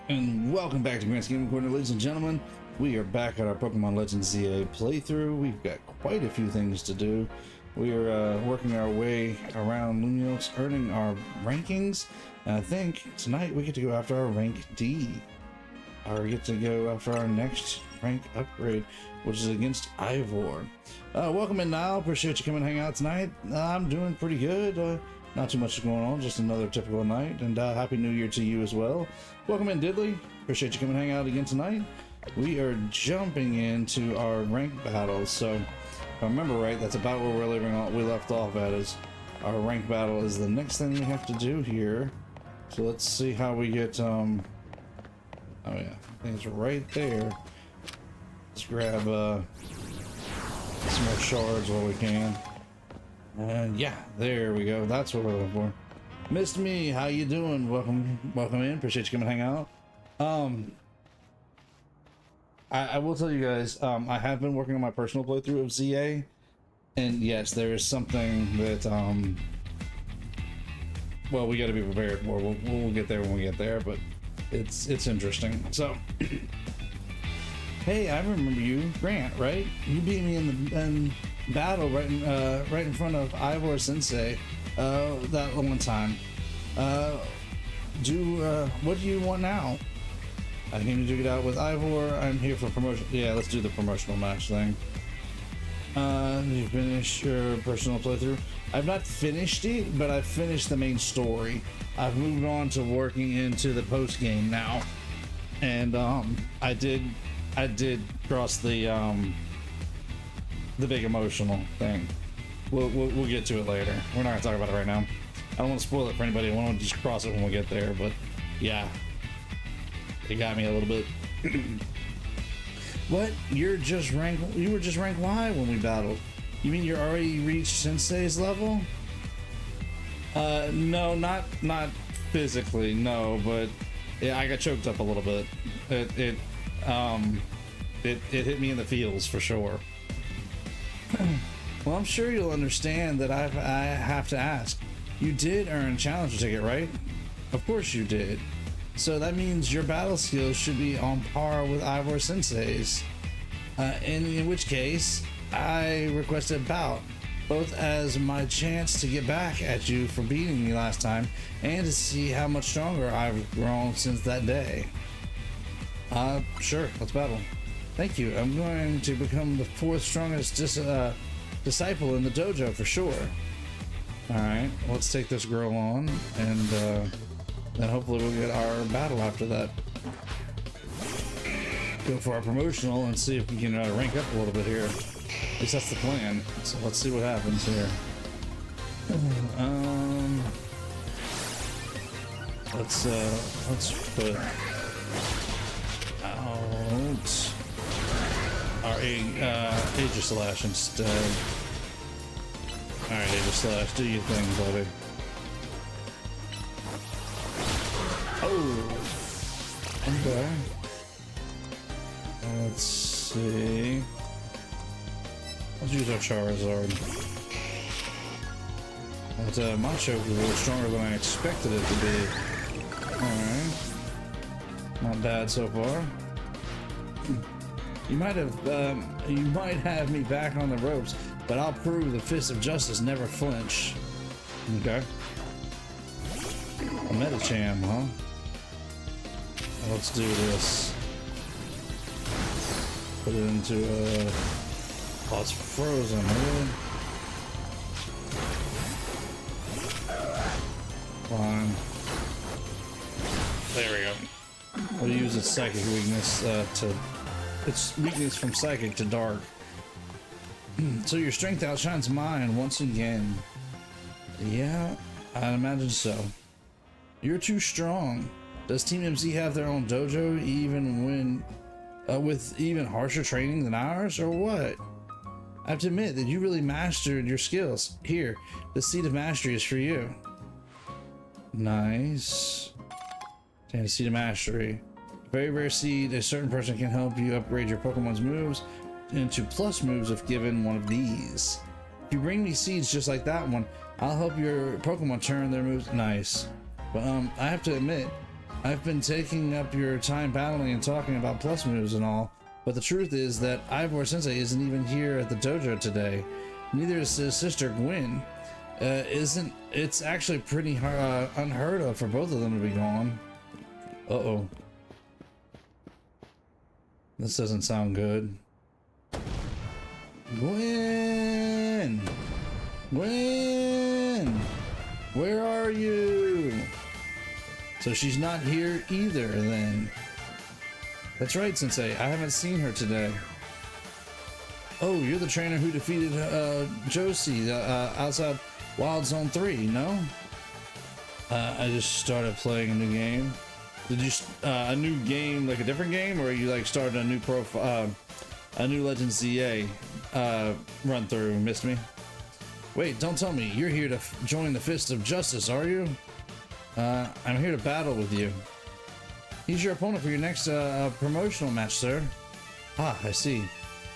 And welcome back to Grant's Gaming Corner, ladies and gentlemen. We are back at our Pokemon Legends ZA playthrough. We've got quite a few things to do. We are working our way around Lumiose, earning our rankings. And I think tonight we get to go after our rank D. Or get to go after our next rank upgrade, which is against Ivor. Welcome in, Niall. Appreciate you coming and hang out tonight. I'm doing pretty good. Not too much going on, just another typical night. And Happy New Year to you as well. Welcome in, Diddley. Appreciate you coming and hang out again tonight. We are jumping into our rank battles. So, if I remember right, that's about where we left off at. Is our rank battle is the next thing we have to do here. So let's see how we get. Oh yeah, I think it's right there. Let's grab some more shards while we can. And yeah, there we go. That's what we're looking for. Missed me, how you doing? Welcome in. Appreciate you coming and hang out. I will tell you guys, I have been working on my personal playthrough of ZA, and yes, there is something that well, we got to be prepared for. We'll get there when we get there, but it's interesting. So hey, I remember you, Grant, right? You beat me in battle right in front of Ivor Sensei that one time. What do you want now? I came to duke it out with Ivor. I'm here for promotion. Yeah, let's do the promotional match thing. You finish your personal playthrough. I've not finished it, but I've finished the main story. I've moved on to working into the post game now, and I did cross the big emotional thing. We'll get to it later. We're not gonna talk about it right now. I don't want to spoil it for anybody. I want to just cross it when we get there. But yeah, it got me a little bit. What? You were just rank Y when we battled. You mean you're already reached Sensei's level? No, not physically, no, but yeah, I got choked up a little bit. It hit me in the feels for sure. Well, I'm sure you'll understand that I have to ask. You did earn a challenger ticket, right? Of course you did. So that means your battle skills should be on par with Ivor Sensei's. In which case, I requested a bout, both as my chance to get back at you for beating me last time, and to see how much stronger I've grown since that day. Sure, let's battle. Thank you. I'm going to become the fourth strongest disciple in the dojo for sure. Alright, let's take this girl on, and then hopefully we'll get our battle after that. Go for our promotional and see if we can rank up a little bit here. At least that's the plan. So let's see what happens here. Let's put out our Aegislash instead. Alright, Aegislash, do your thing, buddy. Oh! Okay. Let's see. Let's use our Charizard. But my choke is a little stronger than I expected it to be. Alright. Not bad so far. You might have me back on the ropes, but I'll prove the fists of justice never flinch. Okay. A Medicham, huh? Let's do this. Put it into oh, it's frozen, really? Fine. There we go. We'll use its psychic weakness its weakness from psychic to dark. So your strength outshines mine once again. Yeah, I'd imagine so. You're too strong. Does Team MZ have their own dojo even when with even harsher training than ours, or what? I have to admit that you really mastered your skills. Here, the seed of mastery is for you. Nice. And the seed of mastery. Very rare seed. A certain person can help you upgrade your Pokemon's moves into plus moves if given one of these. If you bring me seeds just like that one, I'll help your Pokemon turn their moves. Nice. But I have to admit, I've been taking up your time battling and talking about plus moves and all, but the truth is that Ivor Sensei isn't even here at the dojo today. Neither is his sister Gwen. It's actually pretty unheard of for both of them to be gone. Uh-oh. This doesn't sound good. Gwen! Gwen! Where are you? So she's not here either then. That's right, Sensei. I haven't seen her today. Oh, you're the trainer who defeated Josie outside Wild Zone 3, no? I just started playing a new game. Did you a new game, like a different game, or you like started a new a new Legend ZA run through and missed me? Wait, don't tell me you're here to join the Fist of Justice, are you? I'm here to battle with you. He's your opponent for your next promotional match, sir. Ah, I see.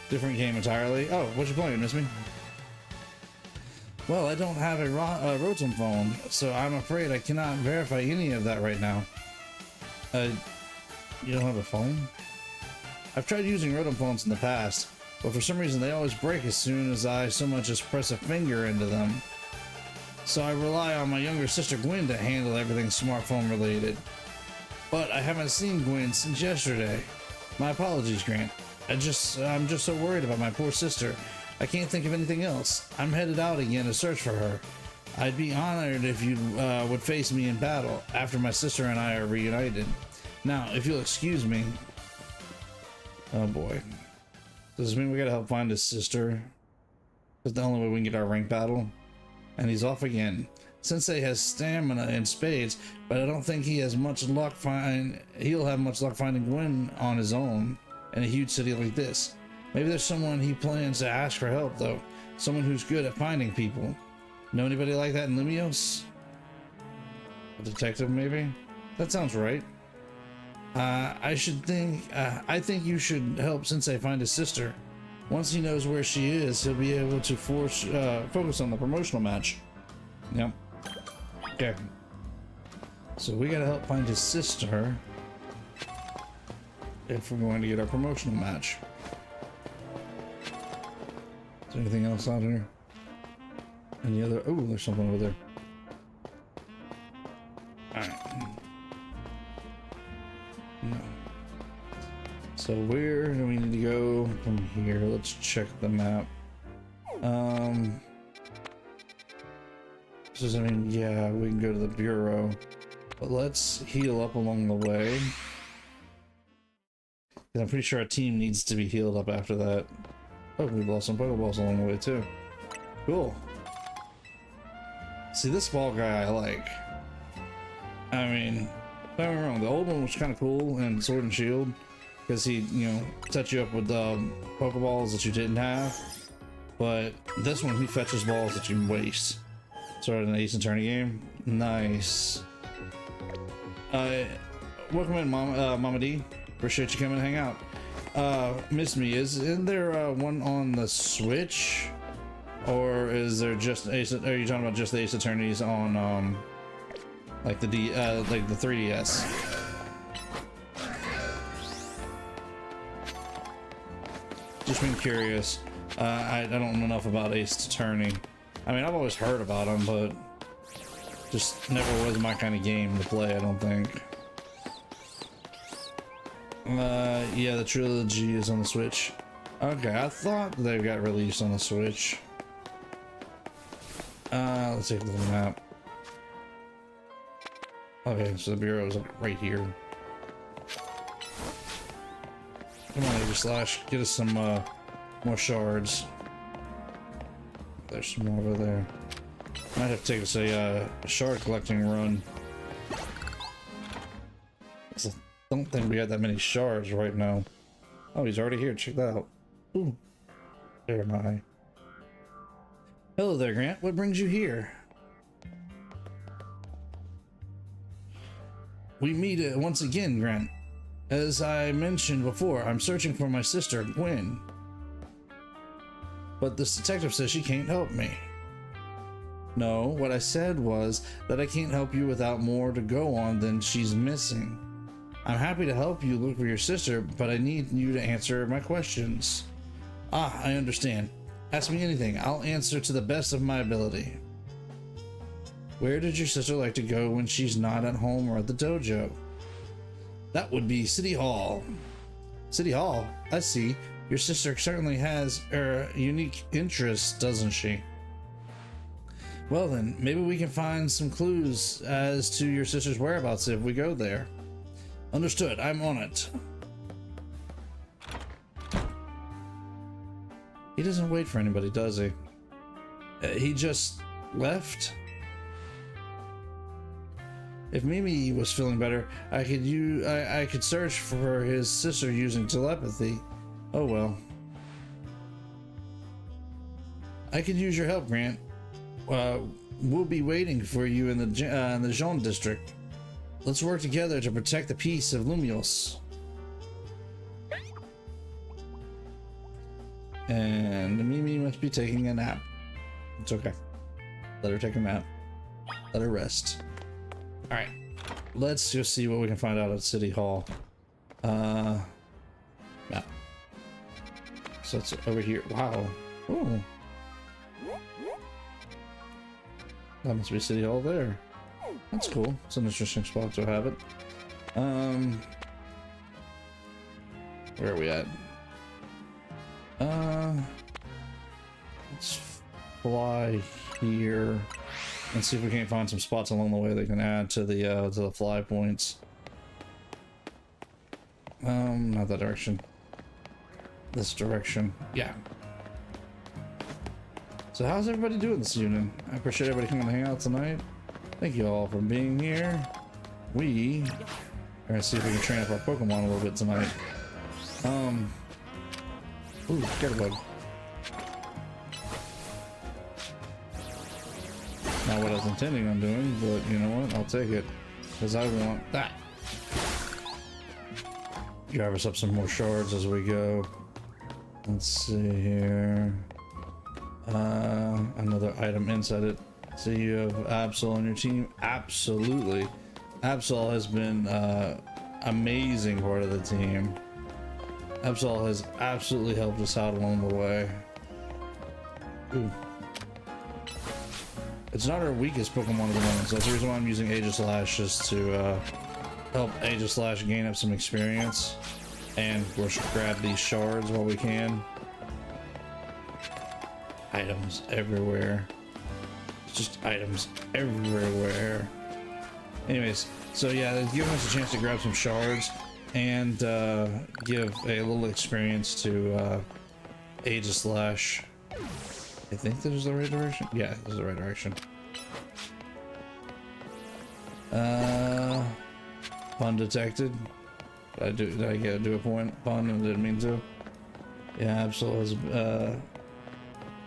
Different game entirely. Oh, what you playing, miss me? Well, I don't have a Rotom phone, so I'm afraid I cannot verify any of that right now. You don't have a phone? I've tried using Rotom phones in the past, but for some reason they always break as soon as I so much as press a finger into them. So I rely on my younger sister Gwen to handle everything smartphone related. But I haven't seen Gwen since yesterday. My apologies, Grant. I'm just so worried about my poor sister. I can't think of anything else. I'm headed out again to search for her. I'd be honored if you would face me in battle after my sister and I are reunited. Now, if you'll excuse me. Oh boy. Does this mean we gotta help find his sister? That's the only way we can get our rank battle. And he's off again. Sensei has stamina and spades, but I don't think he has much luck he'll have much luck finding Gwen on his own in a huge city like this. Maybe there's someone he plans to ask for help though. Someone who's good at finding people. Know anybody like that in Lumiose? A detective maybe? That sounds right. I think you should help Sensei find his sister. Once he knows where she is, he'll be able to focus on the promotional match. Yep. Okay. So we gotta help find his sister if we're going to get our promotional match. Is there anything else out here? Any other? Oh, there's something over there. Alright. No. So where do we need to go from here? Let's check the map. I mean, yeah, we can go to the bureau, but let's heal up along the way. I'm pretty sure our team needs to be healed up after that. Oh, we've lost some Pokeballs along the way too. Cool. See, this ball guy I like. I mean, don't get me wrong, the old one was kind of cool in Sword and Shield because he, you know, set you up with Pokeballs that you didn't have. But this one, he fetches balls that you waste. Started an Ace Attorney game. Nice. Welcome in, Mama D. Appreciate you coming to hang out. Miss me, isn't there one on the Switch? Or is there just Ace? Are you talking about just the Ace Attorneys on like the 3DS? Just being curious. I don't know enough about Ace Attorney. I mean, I've always heard about him, but just never was my kind of game to play, I don't think. Yeah, the trilogy is on the Switch. Okay, I thought they got released on the Switch. Let's take a look at the map. Okay, so the bureau is right here. Come on, Avery Slash, get us some more shards. There's some more over there. Might have to take us a shard collecting run. I don't think we got that many shards right now. Oh, he's already here. Check that out. Ooh. There am I. Hello there, Grant. What brings you here? We meet once again, Grant. As I mentioned before, I'm searching for my sister, Gwen. But this detective says she can't help me. No, what I said was that I can't help you without more to go on than she's missing. I'm happy to help you look for your sister, but I need you to answer my questions. Ah, I understand. Ask me anything. I'll answer to the best of my ability. Where did your sister like to go when she's not at home or at the dojo? That would be City Hall. City Hall? I see. Your sister certainly has unique interests, doesn't she? Well then, maybe we can find some clues as to your sister's whereabouts if we go there. Understood. I'm on it. He doesn't wait for anybody, does he? He just left? If Mimi was feeling better, I could search for his sister using telepathy. Oh well. I could use your help, Grant. We'll be waiting for you in the Jean district. Let's work together to protect the peace of Lumiose. And Mimi must be taking a nap. It's okay. Let her take a nap. Let her rest. Alright. Let's just see what we can find out at City Hall. Map. So it's over here. Wow. Ooh. That must be City Hall there. That's cool. It's an interesting spot to have it. Where are we at? Let's fly here and see if we can't find some spots along the way that can add to the fly points. Not that direction. This direction. Yeah. So how's everybody doing this evening? I appreciate everybody coming to hang out tonight. Thank you all for being here. We are gonna see if we can train up our Pokemon a little bit tonight. Ooh, Scatterbug. Not what I was intending on doing, but you know what? I'll take it. Because I want that. Grab us up some more shards as we go. Let's see here. Another item inside it. So you have Absol on your team. Absolutely. Absol has been amazing part of the team. Absol has absolutely helped us out along the way. Ooh. It's not our weakest Pokemon at the moment, so that's the reason why I'm using Aegislash, just to help Aegislash gain up some experience. And of course grab these shards while we can. Items everywhere. It's just items everywhere. Anyways, so yeah, they've given us a chance to grab some shards and give a little experience to Aegislash. I think this is the right direction. Yeah, this is the right direction. Pun detected. Did I do a point? Pun and didn't mean to. Yeah,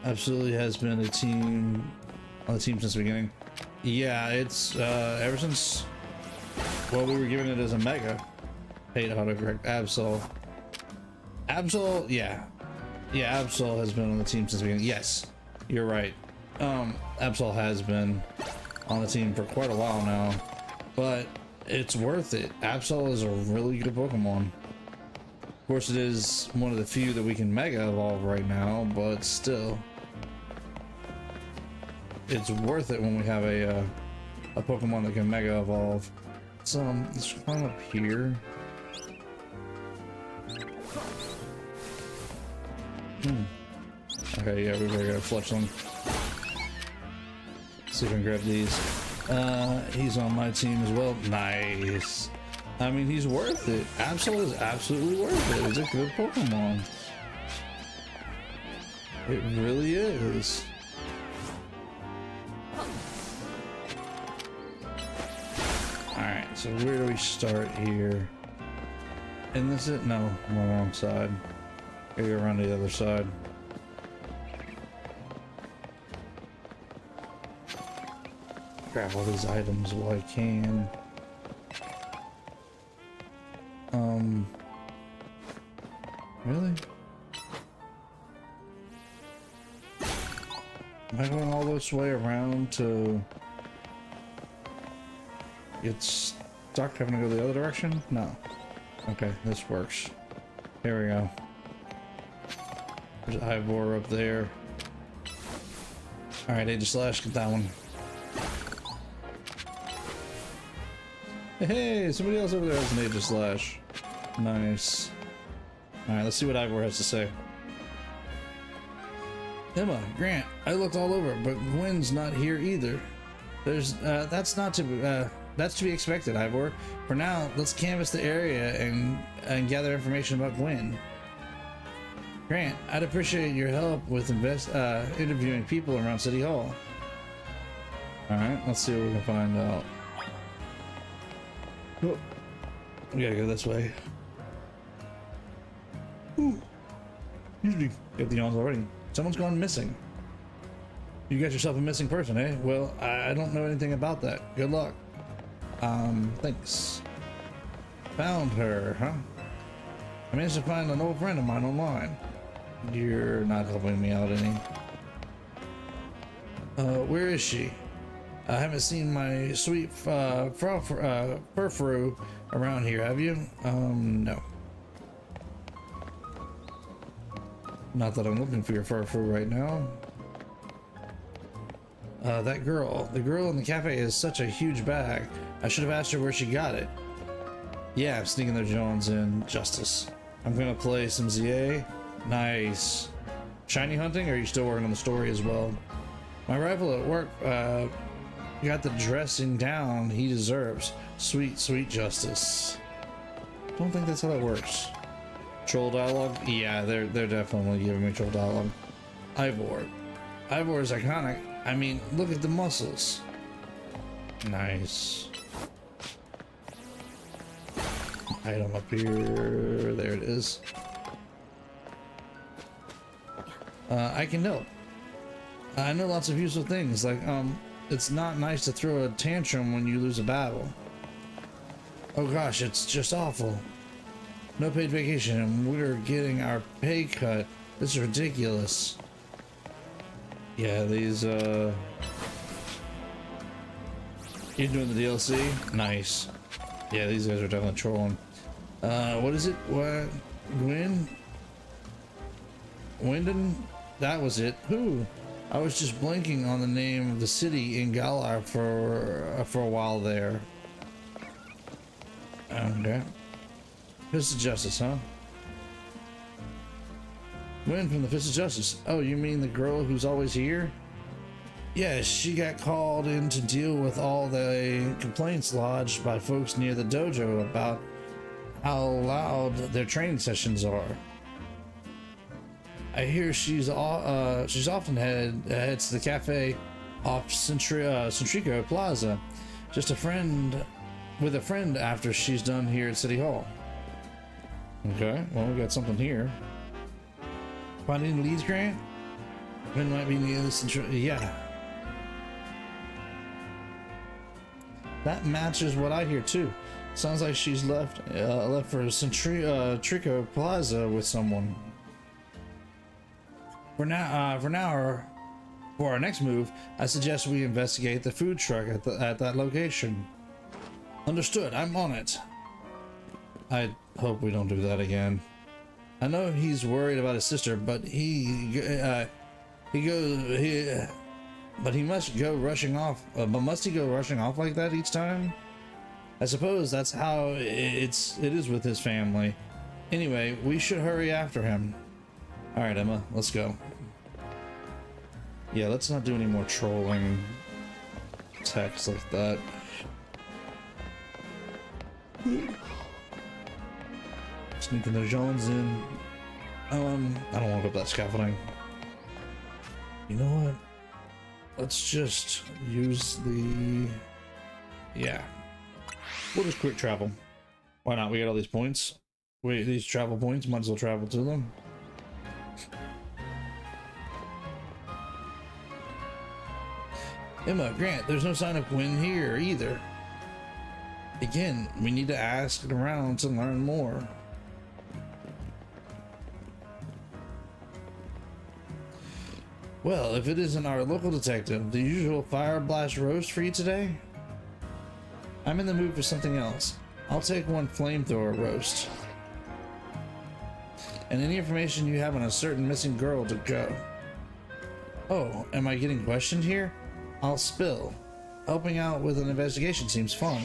absolutely has been a team on the team since the beginning. Yeah, it's ever since, well, we were giving it as a mega. Hate autocorrect. Absol, yeah, Absol has been on the team since the beginning. Yes, you're right. Absol has been on the team for quite a while now, but it's worth it. Absol is a really good Pokemon. Of course, it is one of the few that we can Mega Evolve right now, but still, it's worth it when we have a Pokemon that can Mega Evolve. Let's climb up here. Okay, yeah, we better go flush them. See if we can grab these. He's on my team as well. Nice. I mean, he's worth it. Absol is absolutely worth it. It's a good Pokemon. It really is. Alright, so where do we start here? And this it? No, I'm on the wrong side. Gotta go around the other side. Grab all these items while I can. Really? Am I going all this way around to get stuck having to go the other direction? No. Okay, this works. Here we go. There's Ivor up there. Alright, Age of Slash, get that one. Hey, somebody else over there has an Age of Slash. Nice. Alright, let's see what Ivor has to say. Emma, Grant, I looked all over, but Gwen's not here either. That's to be expected, Ivor. For now, let's canvass the area and gather information about Gwen. Grant, I'd appreciate your help with interviewing people around City Hall. Alright, let's see what we can find out. Oh, we gotta go this way. Ooh. Usually get the yawns already. Someone's gone missing. You got yourself a missing person, eh? Well, I don't know anything about that. Good luck. Thanks. Found her, huh? I managed to find an old friend of mine online. You're not helping me out any. Where is she? I haven't seen my sweet furfru around here, have you? No. Not that I'm looking for your furfru right now. The girl in the cafe is such a huge bag. I should have asked her where she got it. Yeah, I'm sneaking those Jones in. Justice. I'm gonna play some ZA. Nice. Shiny hunting, or are you still working on the story as well? My rival at work got the dressing down he deserves. Sweet, sweet justice. Don't think that's how that works. Troll dialogue? Yeah, they're definitely giving me troll dialogue. Ivor. Ivor is iconic. I mean, look at the muscles. Nice. Item up here. There it is. I can help. I know lots of useful things, like, it's not nice to throw a tantrum when you lose a battle. Oh gosh, it's just awful. No paid vacation, and we're getting our pay cut. This is ridiculous. Yeah, these, you're doing the DLC? Nice. Yeah, these guys are definitely trolling. What is it? What? Gwen? Wyndon? That was it. Who? I was just blanking on the name of the city in Galar for a while there. Okay. Fist of Justice, huh? Gwen from the Fist of Justice. Oh, you mean the girl who's always here? Yeah, she got called in to deal with all the complaints lodged by folks near the dojo about how loud their training sessions are. I hear she's often heads to the cafe off Centrico Plaza, just with a friend after she's done here at City Hall. Okay, well, we got something here. Find any leads, Grant? When might be near the Centrico? Yeah. That matches what I hear too. Sounds like she's left for Centrico Plaza with someone. For our next move, I suggest we investigate the food truck at that location. Understood. I'm on it. I hope we don't do that again. I know he's worried about his sister, but must he go rushing off like that each time? I suppose that's how it is with his family. Anyway, we should hurry after him. All right, Emma, let's go. Yeah, let's not do any more trolling text like that. Sneaking the Jones in. I don't want to go up that scaffolding. You know what? Let's just use the... Yeah. We'll just quick travel. Why not? We got all these points. These travel points, might as well travel to them. Emma, Grant, there's no sign of Gwen here either. Again, we need to ask around to learn more. Well, if it isn't our local detective, the usual fire blast roast for you today? I'm in the mood for something else. I'll take one flamethrower roast. And any information you have on a certain missing girl to go. Oh, am I getting questioned here? I'll spill. Helping out with an investigation seems fun.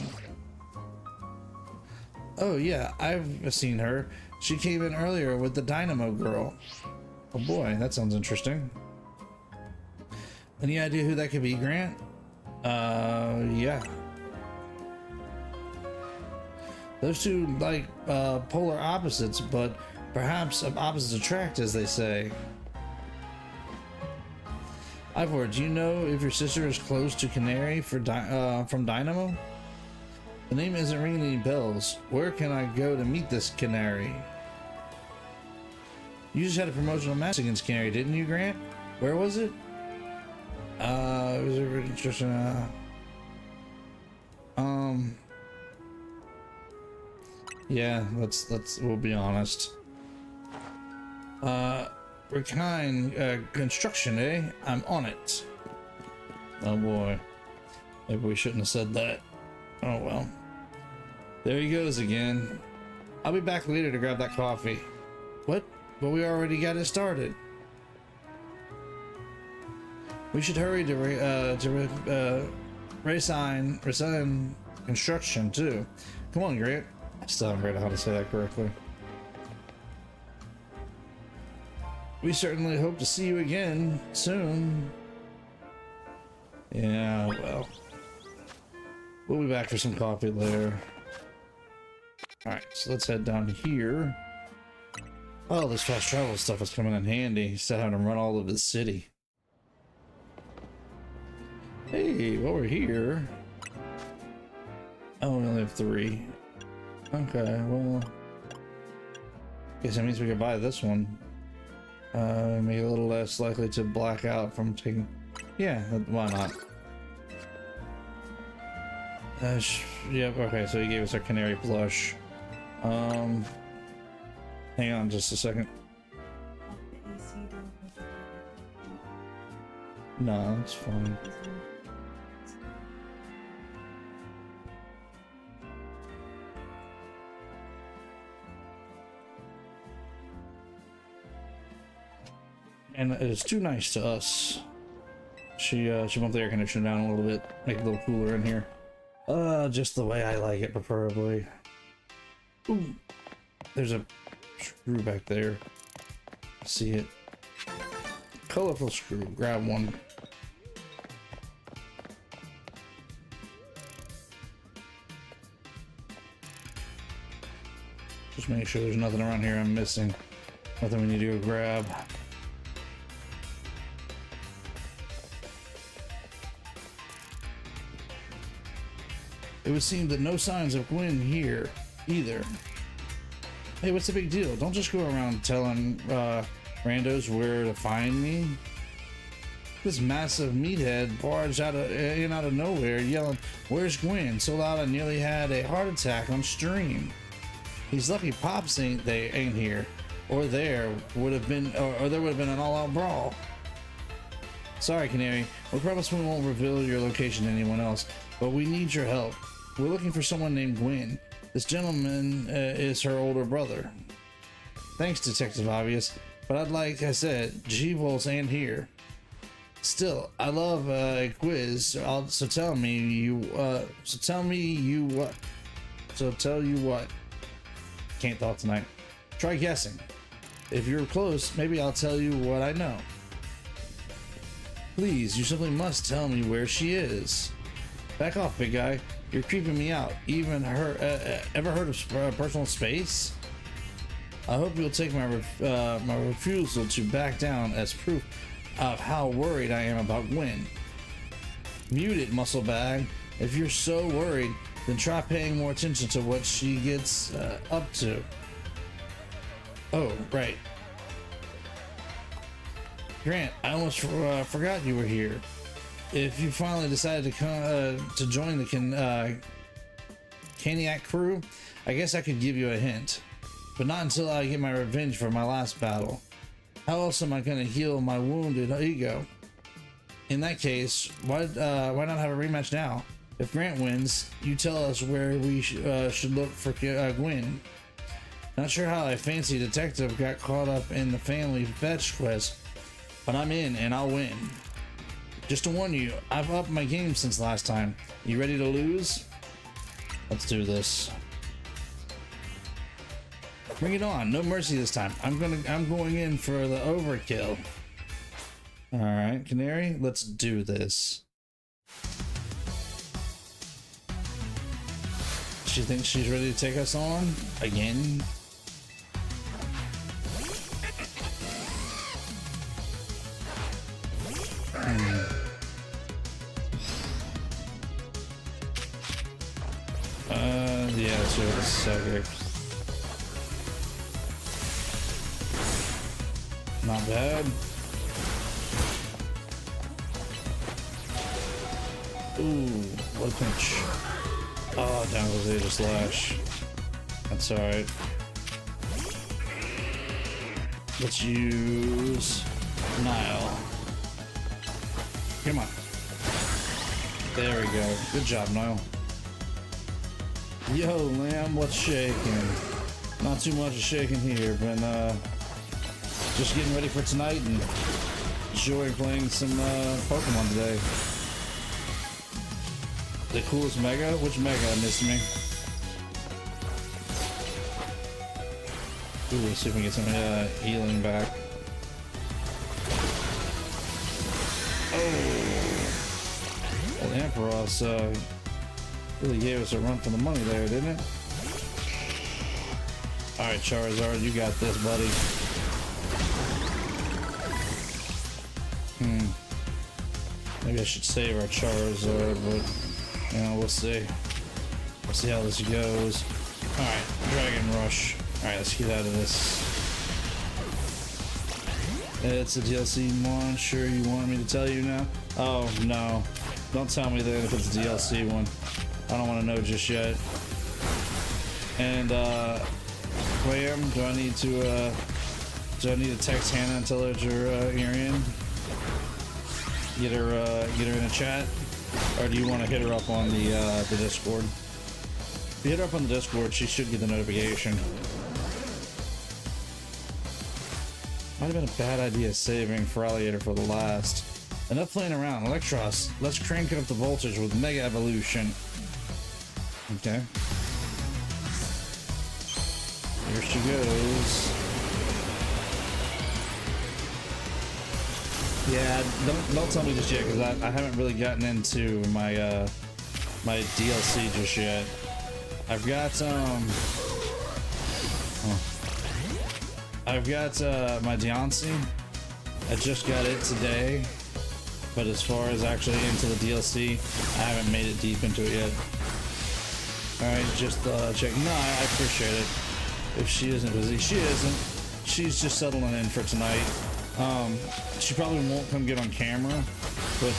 Oh yeah, I've seen her. She came in earlier with the Dynamo girl. Oh boy, that sounds interesting. Any idea who that could be, Grant? Yeah. Those two like polar opposites, but perhaps opposites attract, as they say. Ivor, do you know if your sister is close to Canary from Dynamo? The name isn't ringing any bells. Where can I go to meet this Canary? You just had a promotional match against Canary, didn't you, Grant? Where was it? It was a really interesting. Yeah, we'll be honest. Recline construction, eh? I'm on it. Oh boy. Maybe we shouldn't have said that. Oh well. There he goes again. I'll be back later to grab that coffee. What? But we already got it started. We should hurry to resign construction too. Come on, Grant. I still haven't figured out how to say that correctly. We certainly hope to see you again soon. Yeah, well. We'll be back for some coffee later. Alright, so let's head down here. Oh, this fast travel stuff is coming in handy instead of having to run all over the city. Hey, while we're here. Oh, we only have 3. Okay, well. Guess that means we can buy this one. Make it a little less likely to black out from taking. Yeah, why not? Yep, okay, so he gave us our canary plush. Hang on just a second. No, it's fine. And it's too nice to us. She bumped the air conditioner down a little bit, make it a little cooler in here. Just the way I like it, preferably. Ooh, there's a screw back there. See it? Colorful screw. Grab one. Just make sure there's nothing around here I'm missing. Nothing we need to go grab. It would seem that no signs of Gwen here either. Hey, what's the big deal? Don't just go around telling randos where to find me. This massive meathead barged out of nowhere yelling, "Where's Gwen?" so loud I nearly had a heart attack on stream. He's lucky Pops ain't here, or there would have been an all-out brawl. Sorry, Canary. We promise we won't reveal your location to anyone else, but we need your help. We're looking for someone named Gwen. This gentleman is her older brother. Thanks, Detective Obvious, but I'd like I said, G-Volts ain't here. Still, I love a quiz, so tell you what. Can't talk tonight. Try guessing. If you're close, maybe I'll tell you what I know. Please, you simply must tell me where she is. Back off, big guy. You're creeping me out. Even ever heard of personal space? I hope you'll take my refusal to back down as proof of how worried I am about Gwen. Mute it, muscle bag. If you're so worried, then try paying more attention to what she gets up to. Oh, right. Grant, I almost forgot you were here. If you finally decided to join the Caniac crew, I guess I could give you a hint. But not until I get my revenge for my last battle. How else am I gonna heal my wounded ego? In that case, why not have a rematch now? If Grant wins, you tell us where we should look for Gwen. Not sure how a fancy detective got caught up in the family fetch quest, but I'm in and I'll win. Just to warn you, I've upped my game since last time. You ready to lose? Let's do this. Bring it on. No mercy this time. I'm going in for the overkill. All right, Canary, let's do this. She thinks she's ready to take us on again. Yeah, let's do a psychic. Not bad. Ooh, what a pinch. Oh, down goes Aegis Slash. That's alright. Let's use Nile. Come on. There we go. Good job, Nile. Yo, Lamb, what's shaking? Not too much is shaking here, but just getting ready for tonight and enjoying playing some Pokemon today. The coolest Mega? Which Mega missed me? Ooh, let's see if we can get some healing back. Oh! Well, Ampharos really gave us a run for the money there, didn't it? Alright, Charizard, you got this, buddy. Maybe I should save our Charizard, but you know, we'll see. We'll see how this goes. Alright, Dragon Rush. Alright, let's get out of this. It's a DLC one. Sure, you want me to tell you now? Oh, no. Don't tell me that if it's a DLC one. I don't want to know just yet. And, Clam, do I need to text Hannah and tell her you're in? Get her in a chat? Or do you want to hit her up on the Discord? If you hit her up on the Discord, she should get the notification. Might have been a bad idea saving Feraligatr for the last. Enough playing around. Electros, let's crank up the voltage with Mega Evolution. Okay. Here she goes. Yeah, don't tell me just yet, because I haven't really gotten into my my DLC just yet. I've got my Deontay. I just got it today, but as far as actually into the DLC, I haven't made it deep into it yet. Alright, just check. No, I appreciate it. If she isn't busy, she isn't. She's just settling in for tonight. She probably won't come get on camera, but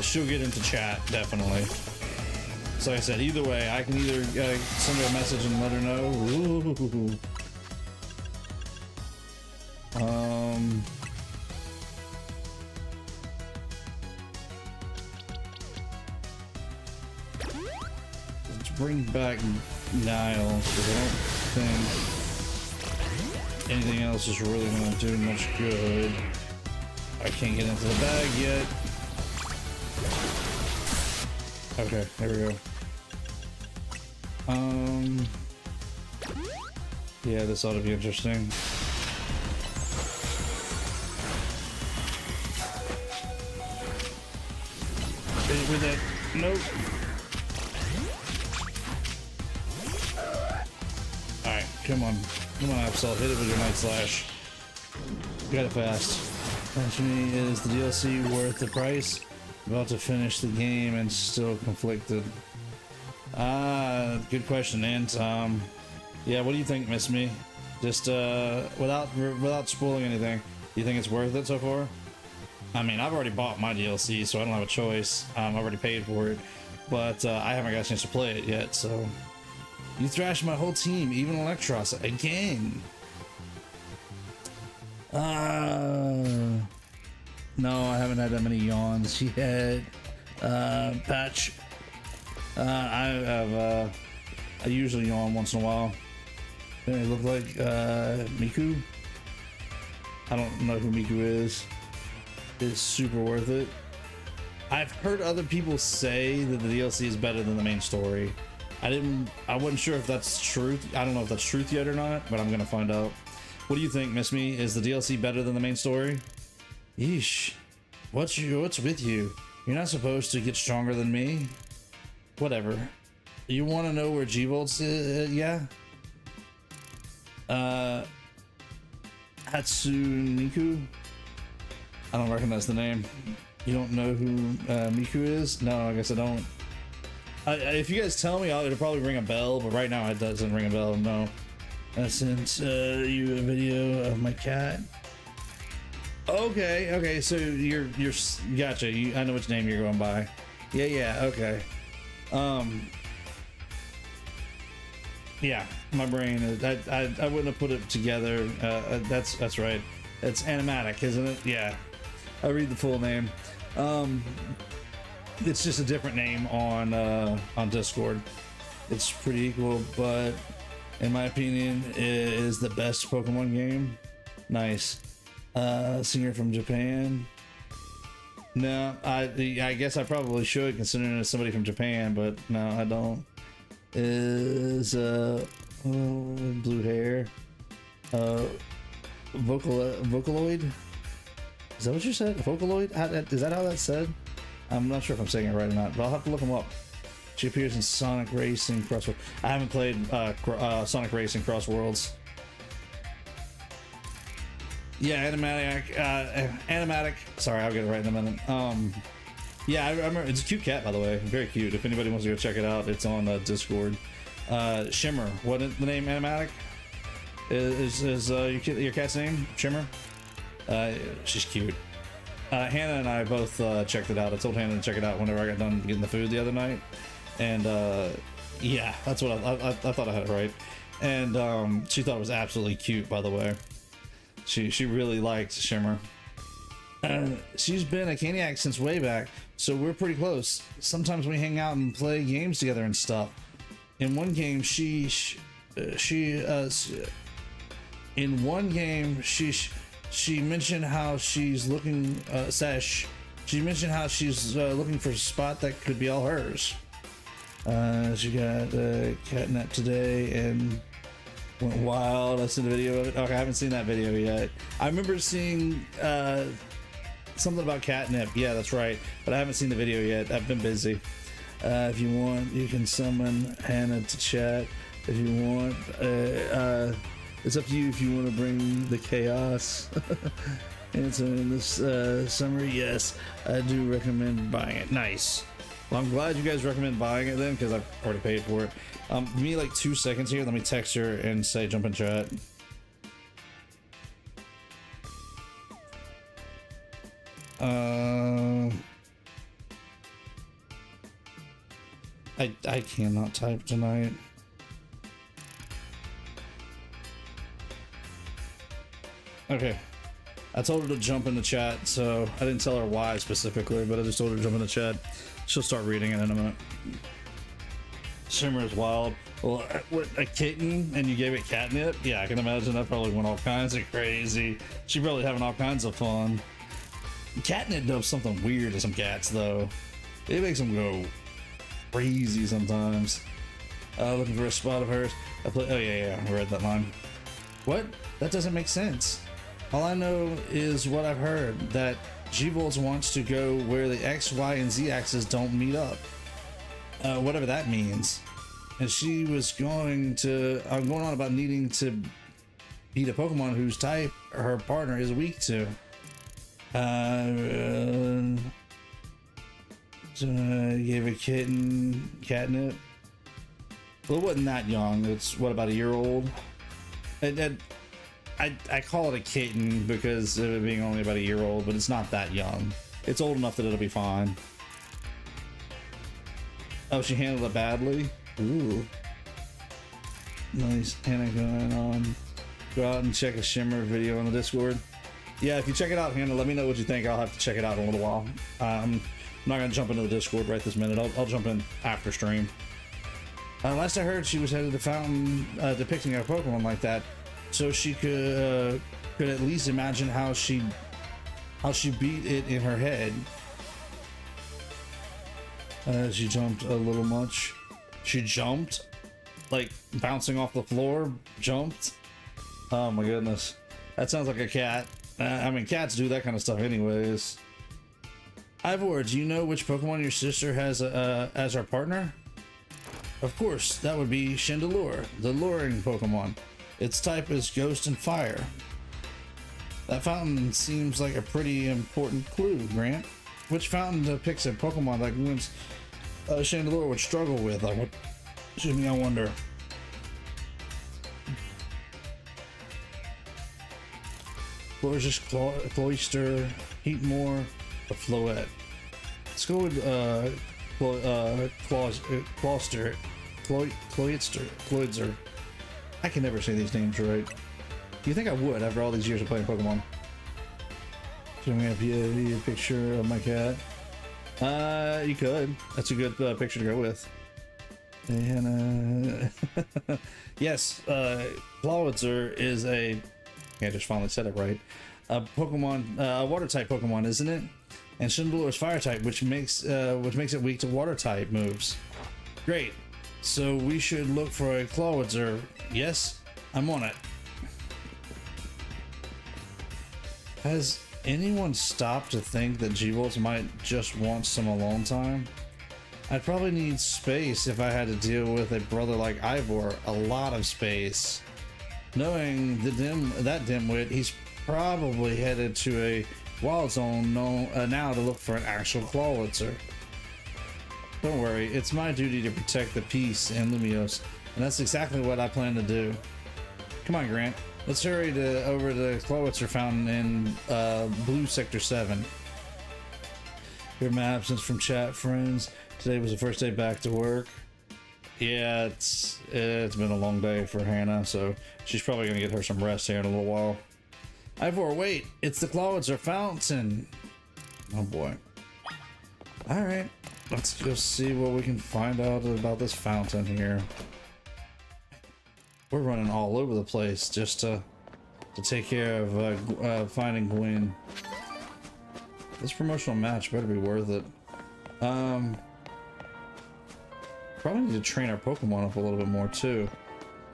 she'll get into chat, definitely. So like I said, either way, I can either send her a message and let her know. Ooh. Let's bring back Nile, because I don't think anything else is really going to do much good. I can't get into the bag yet. Okay, there we go. Yeah, this ought to be interesting. With it. Nope. Alright, come on. Come on, Absol. Hit it with your Night Slash. Got it fast. Actually, is the DLC worth the price? About to finish the game and still conflicted. Good question, Ant. Yeah, what do you think, Miss Me? Just without spoiling anything, do you think it's worth it so far? I mean, I've already bought my DLC, so I don't have a choice. I've already paid for it, but I haven't got a chance to play it yet. So you thrashed my whole team, even Electros, again. No, I haven't had that many yawns yet. Patch. I usually yawn once in a while. They look like Miku. I don't know who Miku is. It's super worth it. I've heard other people say that the DLC is better than the main story. I wasn't sure if that's truth. I don't know if that's truth yet or not, but I'm gonna find out. What do you think, Miss Me? Is the DLC better than the main story? Yeesh. What's with you? You're not supposed to get stronger than me. Whatever. You want to know where G-Volt's yeah? Hatsuniku? I don't recognize the name. You don't know who Miku is? No, I guess I don't. If you guys tell me, it'll probably ring a bell, but right now it doesn't ring a bell, no. I sent you a video of my cat. Okay, so you're gotcha. I know which name you're going by. Yeah, okay. Yeah, my brain. I wouldn't have put it together. That's right. It's animatic, isn't it? Yeah. I read the full name. It's just a different name on Discord. It's pretty equal, but in my opinion, it is the best Pokemon game. Nice. Singer from Japan. No, I guess I probably should, considering it's somebody from Japan, but no, I don't. Is blue hair. Vocaloid. Is that what you said? Vocaloid? Is that how that's said? I'm not sure if I'm saying it right or not, but I'll have to look them up. She appears in Sonic Racing Cross Worlds. I haven't played Sonic Racing Cross Worlds. Yeah, animatic. Sorry, I'll get it right in a minute. Yeah, I remember. It's a cute cat, by the way. Very cute. If anybody wants to go check it out, it's on Discord. Shimmer. What is the name? Animatic. Is your cat's name Shimmer? She's cute. Hannah and I both checked it out. I told Hannah to check it out whenever I got done getting the food the other night, and yeah, that's what I thought I had it right. And she thought it was absolutely cute, by the way. She really liked Shimmer. She's been a Caniac since way back, so we're pretty close. Sometimes we hang out and play games together and stuff. In one game, she mentioned how she's looking she mentioned how she's looking for a spot that could be all hers. She got catnap today and went wild. I seen a video of it. Okay, I haven't seen that video yet. I remember seeing something about catnip. Yeah, that's right, but I haven't seen the video yet. I've been busy. If you want, you can summon Hannah to chat if you want. It's up to you if you want to bring the chaos. And so in this summary, yes, I do recommend buying it. Nice. Well, I'm glad you guys recommend buying it then, because I've already paid for it. Give me like 2 seconds here. Let me text her and say jump in chat. I cannot type tonight. Okay, I told her to jump in the chat, so I didn't tell her why specifically, but I just told her to jump in the chat. She'll start reading it in a minute. Shimmer is wild. Well, what, a kitten and you gave it catnip? Yeah, I can imagine that probably went all kinds of crazy. She probably having all kinds of fun. Catnip does something weird to some cats though. It makes them go crazy sometimes. Looking for a spot of hers. Oh yeah, I read that line. What? That doesn't make sense. All I know is what I've heard, that G-Volts wants to go where the X, Y, and Z axes don't meet up. Whatever that means. And she was going on about needing to beat a Pokemon whose type her partner is weak to. Gave a kitten catnip. Well, it wasn't that young. It's what, about a year old? I call it a kitten because of it being only about a year old, but it's not that young. It's old enough that it'll be fine. Oh, she handled it badly? Ooh. Nice. Hannah going on. Go out and check a Shimmer video on the Discord. Yeah, if you check it out, Hannah, let me know what you think. I'll have to check it out in a little while. I'm not gonna jump into the Discord right this minute. I'll jump in after stream. Last I heard, she was headed to Fountain, depicting a Pokemon like that, so she could at least imagine how she beat it in her head. She jumped a little much. She jumped, like bouncing off the floor. Jumped. Oh my goodness, that sounds like a cat. I mean, cats do that kind of stuff, anyways. Ivor, do you know which Pokemon your sister has as our partner? Of course, that would be Chandelure, the luring Pokemon. Its type is Ghost and Fire. That fountain seems like a pretty important clue, Grant. Which fountain depicts a Pokemon that Gwyn's Chandelure would struggle with? Excuse me, I wonder. Gorgeous Cloyster, Heatmore, or Floette. Let's go with Cloyster. I can never say these names right. You think I would after all these years of playing Pokemon? Showing me a picture of my cat. You could. That's a good picture to go with. And yes, Clawitzer is a. I just finally said it right. A Pokemon, a water type Pokemon, isn't it? And Chandelure is fire type, which makes it weak to water type moves. Great. So we should look for a Clawitzer. Yes, I'm on it. Has anyone stopped to think that G-Volts might just want some alone time? I'd probably need space if I had to deal with a brother like Ivor. A lot of space. Knowing that dimwit, he's probably headed to a wild zone now to look for an actual Clawitzer. Don't worry, it's my duty to protect the peace in Lumiose, and that's exactly what I plan to do. Come on, Grant. Let's hurry over to the Clawitzer fountain in Blue Sector 7. Hear my absence from chat, friends. Today was the first day back to work. Yeah, it's been a long day for Hannah, so she's probably gonna get her some rest here in a little while. Ivor, wait, it's the Clawitzer fountain. Oh boy. Alright, let's just see what we can find out about this fountain here. We're running all over the place just to take care of finding Gwyn. This promotional match better be worth it. Probably need to train our Pokemon up a little bit more too.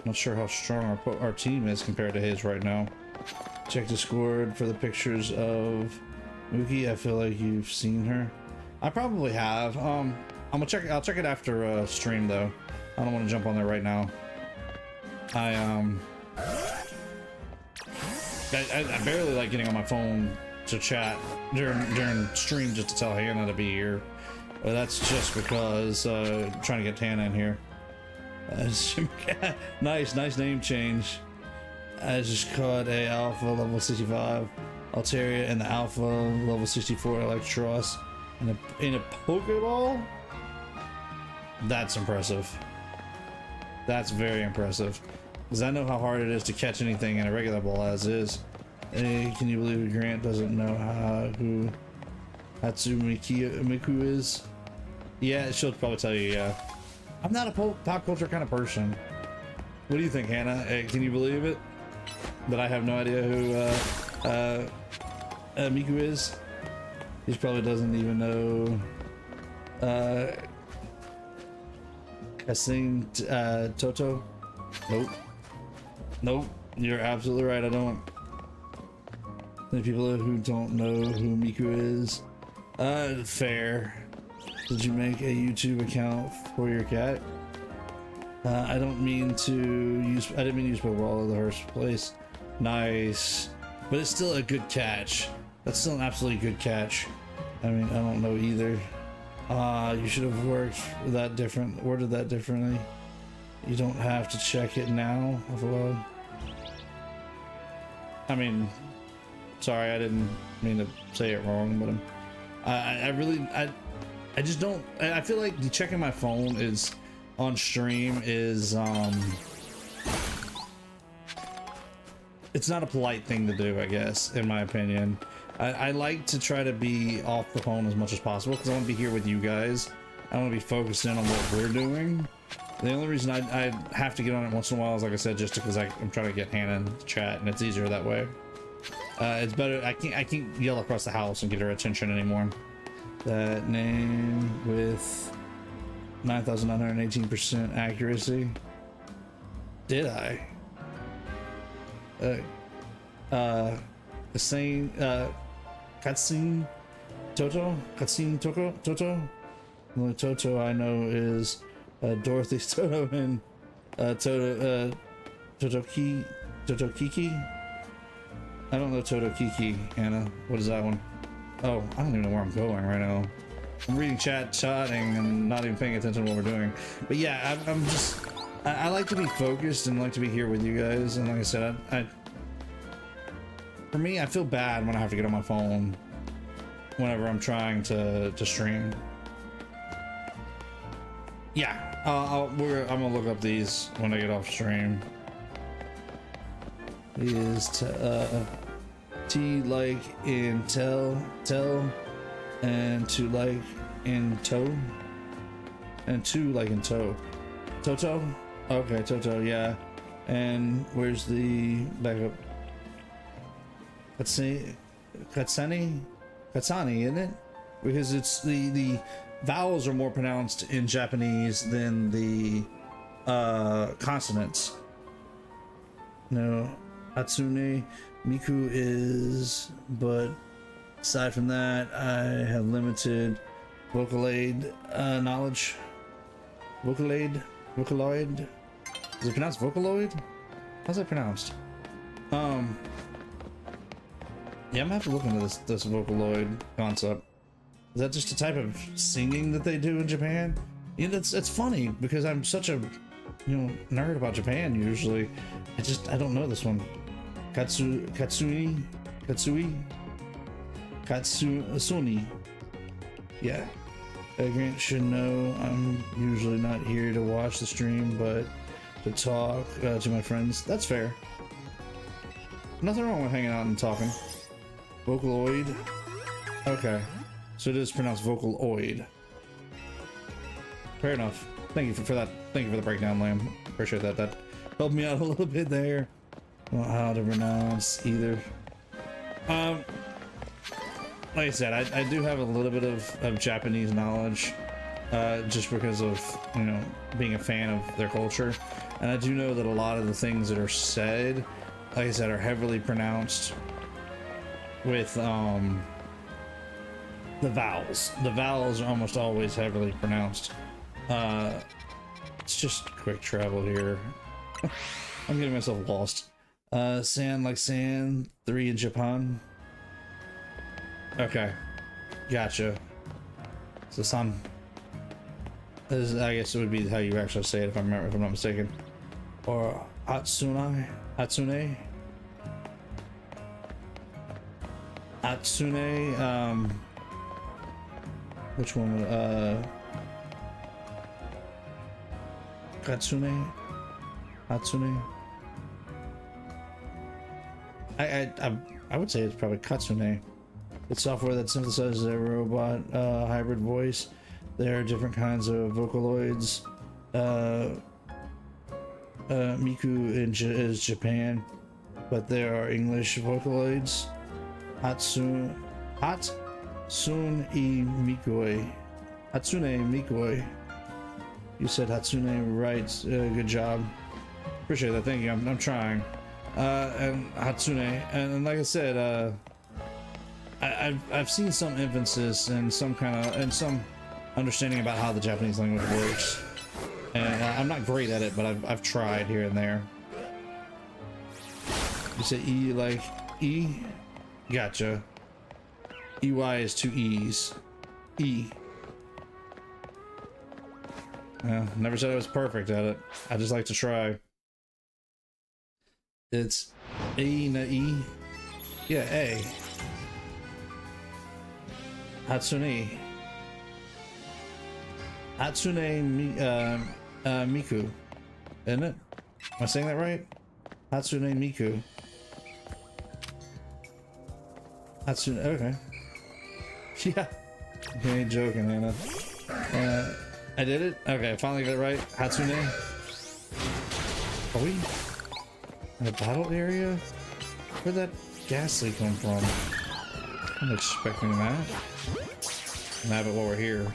Not sure how strong our team is compared to his right now. Check Discord for the pictures of Mookie. I feel like you've seen her. I probably have. I'll check it after stream though. I don't want to jump on there right now. I barely like getting on my phone to chat during stream just to tell Hannah to be here. But that's just because trying to get Hannah in here. Nice name change. I just caught a Alpha level 65 Altaria and the Alpha level 64 Electros in a Pokeball. That's impressive. That's very impressive. Because I know how hard it is to catch anything in a regular ball as is. Hey, can you believe Grant doesn't know who Hatsumi Miku is? Yeah, she'll probably tell you, yeah. I'm not a pop culture kind of person. What do you think, Hannah? Can you believe it? That I have no idea who Miku is? He probably doesn't even know Kasing Toto? Nope. You're absolutely right, I don't. The people who don't know who Miku is. Fair. Did you make a YouTube account for your cat? I didn't mean to use Pokeball in the first place. Nice. But it's still a good catch. That's still an absolutely good catch. I mean, I don't know either. You should have worded that differently. You don't have to check it now. I mean, sorry, I didn't mean to say it wrong, but I just don't. I feel like checking my phone is on stream is it's not a polite thing to do, I guess, in my opinion. I like to try to be off the phone as much as possible because I want to be here with you guys. I want to be focused in on what we're doing. The only reason I have to get on it once in a while is, like I said, just because I'm trying to get Hannah in the chat, and it's easier that way. It's better. I can't yell across the house and get her attention anymore. That name with 9,918% accuracy. Did I? The same cutscene Toto? Cutscene Toto? The only Toto I know is Dorothy's Toto and Toto Kiki. I don't know Toto Kiki, Anna. What is that one? Oh, I don't even know where I'm going right now. I'm reading chatting and not even paying attention to what we're doing. But yeah, I'm just I like to be focused and like to be here with you guys. And like I said, for me, I feel bad when I have to get on my phone whenever I'm trying to stream. Yeah, I'm gonna look up these when I get off stream. Is T like in tell and to like in toe and two like in toe. Toto? Okay, Toto, yeah. And where's the backup? Katsani, isn't it? Because it's the vowels are more pronounced in Japanese than the consonants. No, Hatsune Miku is, but aside from that, I have limited Vocaloid knowledge. Vocaloid? Is it pronounced Vocaloid? How's that pronounced? Yeah, I'm gonna have to look into this Vocaloid concept. Is that just a type of singing that they do in Japan? You know, it's funny because I'm such a nerd about Japan usually. I don't know this one. Katsuni. Yeah. Grant should know I'm usually not here to watch the stream, but to talk to my friends. That's fair. Nothing wrong with hanging out and talking. Vocaloid. Okay. So it is pronounced Vocaloid. Fair enough. Thank you for that. Thank you for the breakdown, Lamb. Appreciate that. That helped me out a little bit there. I don't know how to pronounce either. Like I said, I do have a little bit of Japanese knowledge, just because of, being a fan of their culture. And I do know that a lot of the things that are said, like I said, are heavily pronounced with, the vowels. The vowels are almost always heavily pronounced. It's just quick travel here. I'm getting myself lost. Sand like sand, 3 in Japan. Okay, gotcha. So san, I guess it would be how you actually say it if I'm not mistaken. Or Hatsune. Which one? Katsune. I would say it's probably Katsune. It's software that synthesizes a robot hybrid voice. There are different kinds of Vocaloids. Miku is Japan, but there are English Vocaloids. Hatsune Mikoi. You said Hatsune right. Good job. Appreciate that. Thank you. I'm trying. And Hatsune, and like I said, I've seen some emphasis and some understanding about how the Japanese language works, and I'm not great at it, but I've tried here and there. You say E like E? Gotcha. EY is 2 E's. E. Well, never said I was perfect at it. I just like to try. It's A na E? Yeah, A. Hatsune Miku, isn't it? Am I saying that right? Hatsune Miku. Hatsune, okay. Yeah. You ain't joking, Anna. I did it? Okay, finally got it right. Hatsune. Are we in a battle area? Where'd that gas leak come from? I'm expecting that. Now but while we're here.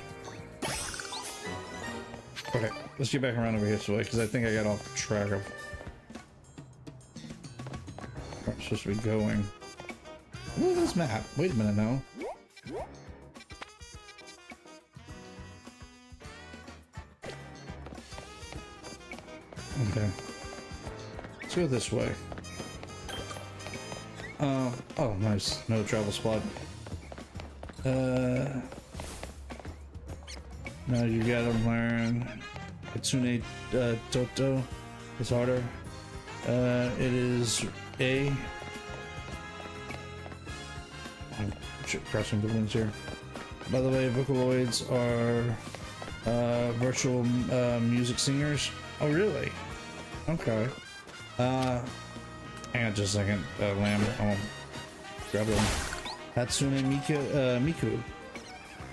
Okay, let's get back around over here this way, because I think I got off track of where I'm supposed to be going. Look at this map. Wait a minute now. Okay. Let's go this way. Oh, nice. No travel spot. Now you gotta learn Kitsune Toto. It's harder. It is A. I'm crossing the winds here. By the way, Vocaloids are virtual music singers. Oh, really? Okay. Hang on just a second, Lamb. I'll grab them. Hatsune Miku.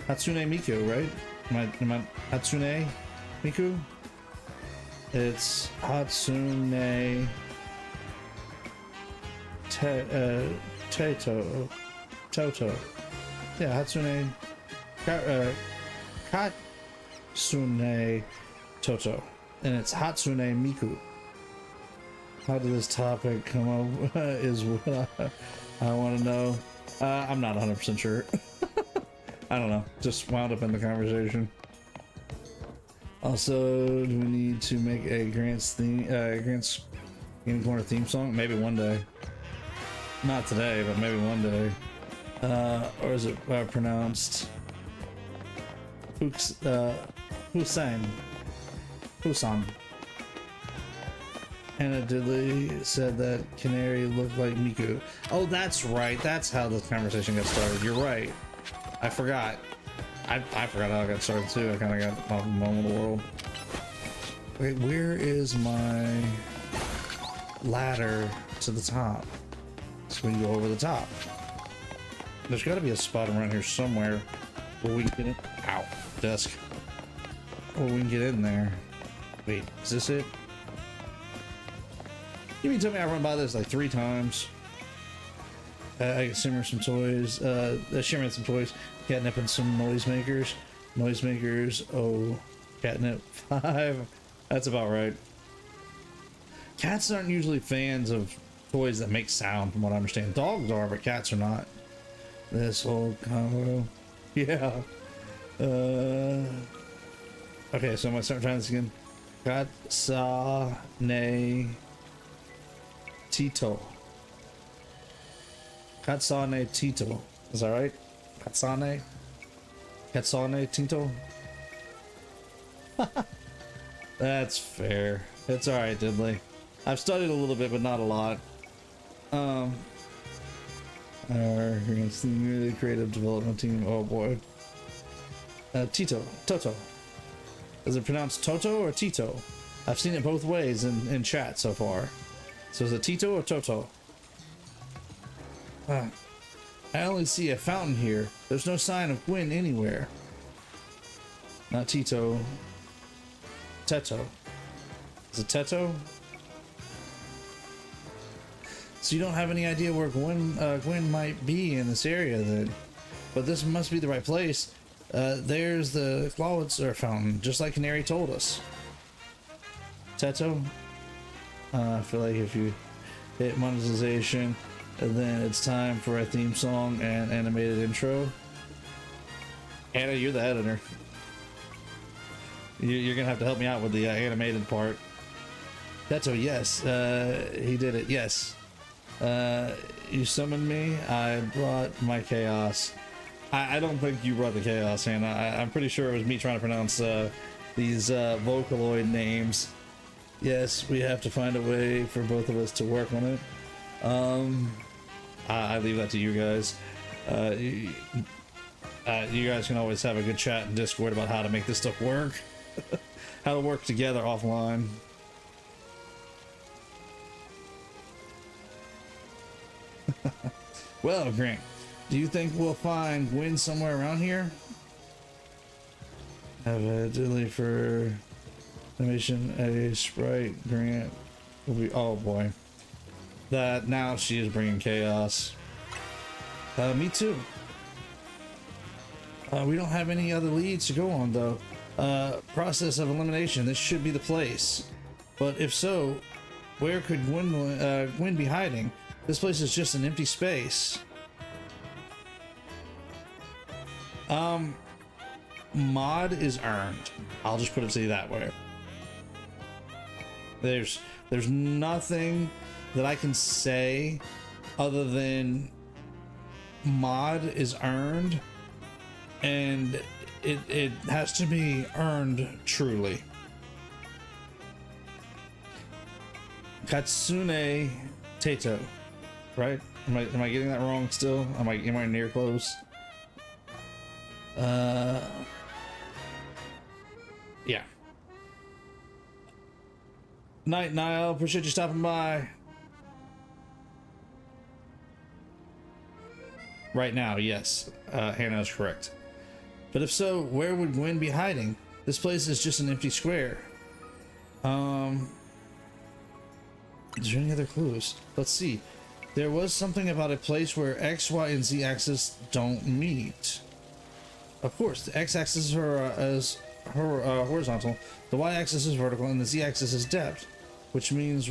Hatsune Miku, right? Am I Hatsune Miku? It's Hatsune Toto. Yeah, Hatsune Katsune Toto. And it's Hatsune Miku. How did this topic come up is what I want to know. I'm not 100% sure. I don't know. Just wound up in the conversation. Also, do we need to make a Grant's Gaming Corner theme song? Maybe one day. Not today, but maybe one day. Or is it pronounced Hussein? Husan. Anna Diddley said that Canary looked like Miku. Oh, that's right. That's how the conversation got started. You're right. I forgot. I forgot how I got started too. I kind of got off the moment of the world. Wait, where is my ladder to the top? So we can go over the top. There's got to be a spot around here somewhere where we can get in. Ow, desk. Where we can get in there. Wait, is this it? You mean tell me I run by this like 3 times? I got Shimmer some toys. Shimmer some toys. Catnip and some noisemakers. Noisemakers. Oh, catnip 5. That's about right. Cats aren't usually fans of toys that make sound, from what I understand. Dogs are, but cats are not. This whole combo. Yeah. Okay, so I'm gonna start trying this again. Katsane Tito. Katsane Tito. Is that right? Katsane? Katsane Tito? That's fair. It's alright, Diddley. I've studied a little bit, but not a lot. Our really creative development team. Oh boy. Toto. Is it pronounced Toto or Tito? I've seen it both ways in chat so far. So is it Tito or Toto? I only see a fountain here. There's no sign of Gwen anywhere. Not Tito. Teto. Is it Teto? So you don't have any idea where Gwen might be in this area then. But this must be the right place. There's the Clawitzer fountain, just like Canary told us. Teto? I feel like if you hit monetization, and then it's time for a theme song and animated intro. Anna, you're the editor. You're gonna have to help me out with the animated part. Teto, yes. He did it, yes. You summoned me, I brought my chaos. I don't think you brought the chaos, Hannah. I'm pretty sure it was me trying to pronounce these Vocaloid names. Yes, we have to find a way for both of us to work on it. I leave that to you guys. You guys can always have a good chat in Discord about how to make this stuff work. How to work together offline. Well, Grant, Do you think we'll find Gwen somewhere around here? Have a delay for animation. A sprite grant will be. Oh boy, that now she is bringing chaos. Me too. We don't have any other leads to go on though. Process of elimination. This should be the place. But if so, where could Gwen be hiding? This place is just an empty space. Mod is earned. I'll just put it to you that way. There's nothing that I can say other than mod is earned, and it has to be earned truly. Katsune Tato, right? Am I getting that wrong still? Am I near close? Yeah. Night, Niall. Appreciate you stopping by. Right now, yes. Hannah is correct. But if so, where would Gwen be hiding? This place is just an empty square. Is there any other clues? Let's see. There was something about a place where X, Y, and Z axis don't meet. Of course, the X axis is horizontal, the Y axis is vertical, and the Z axis is depth, which means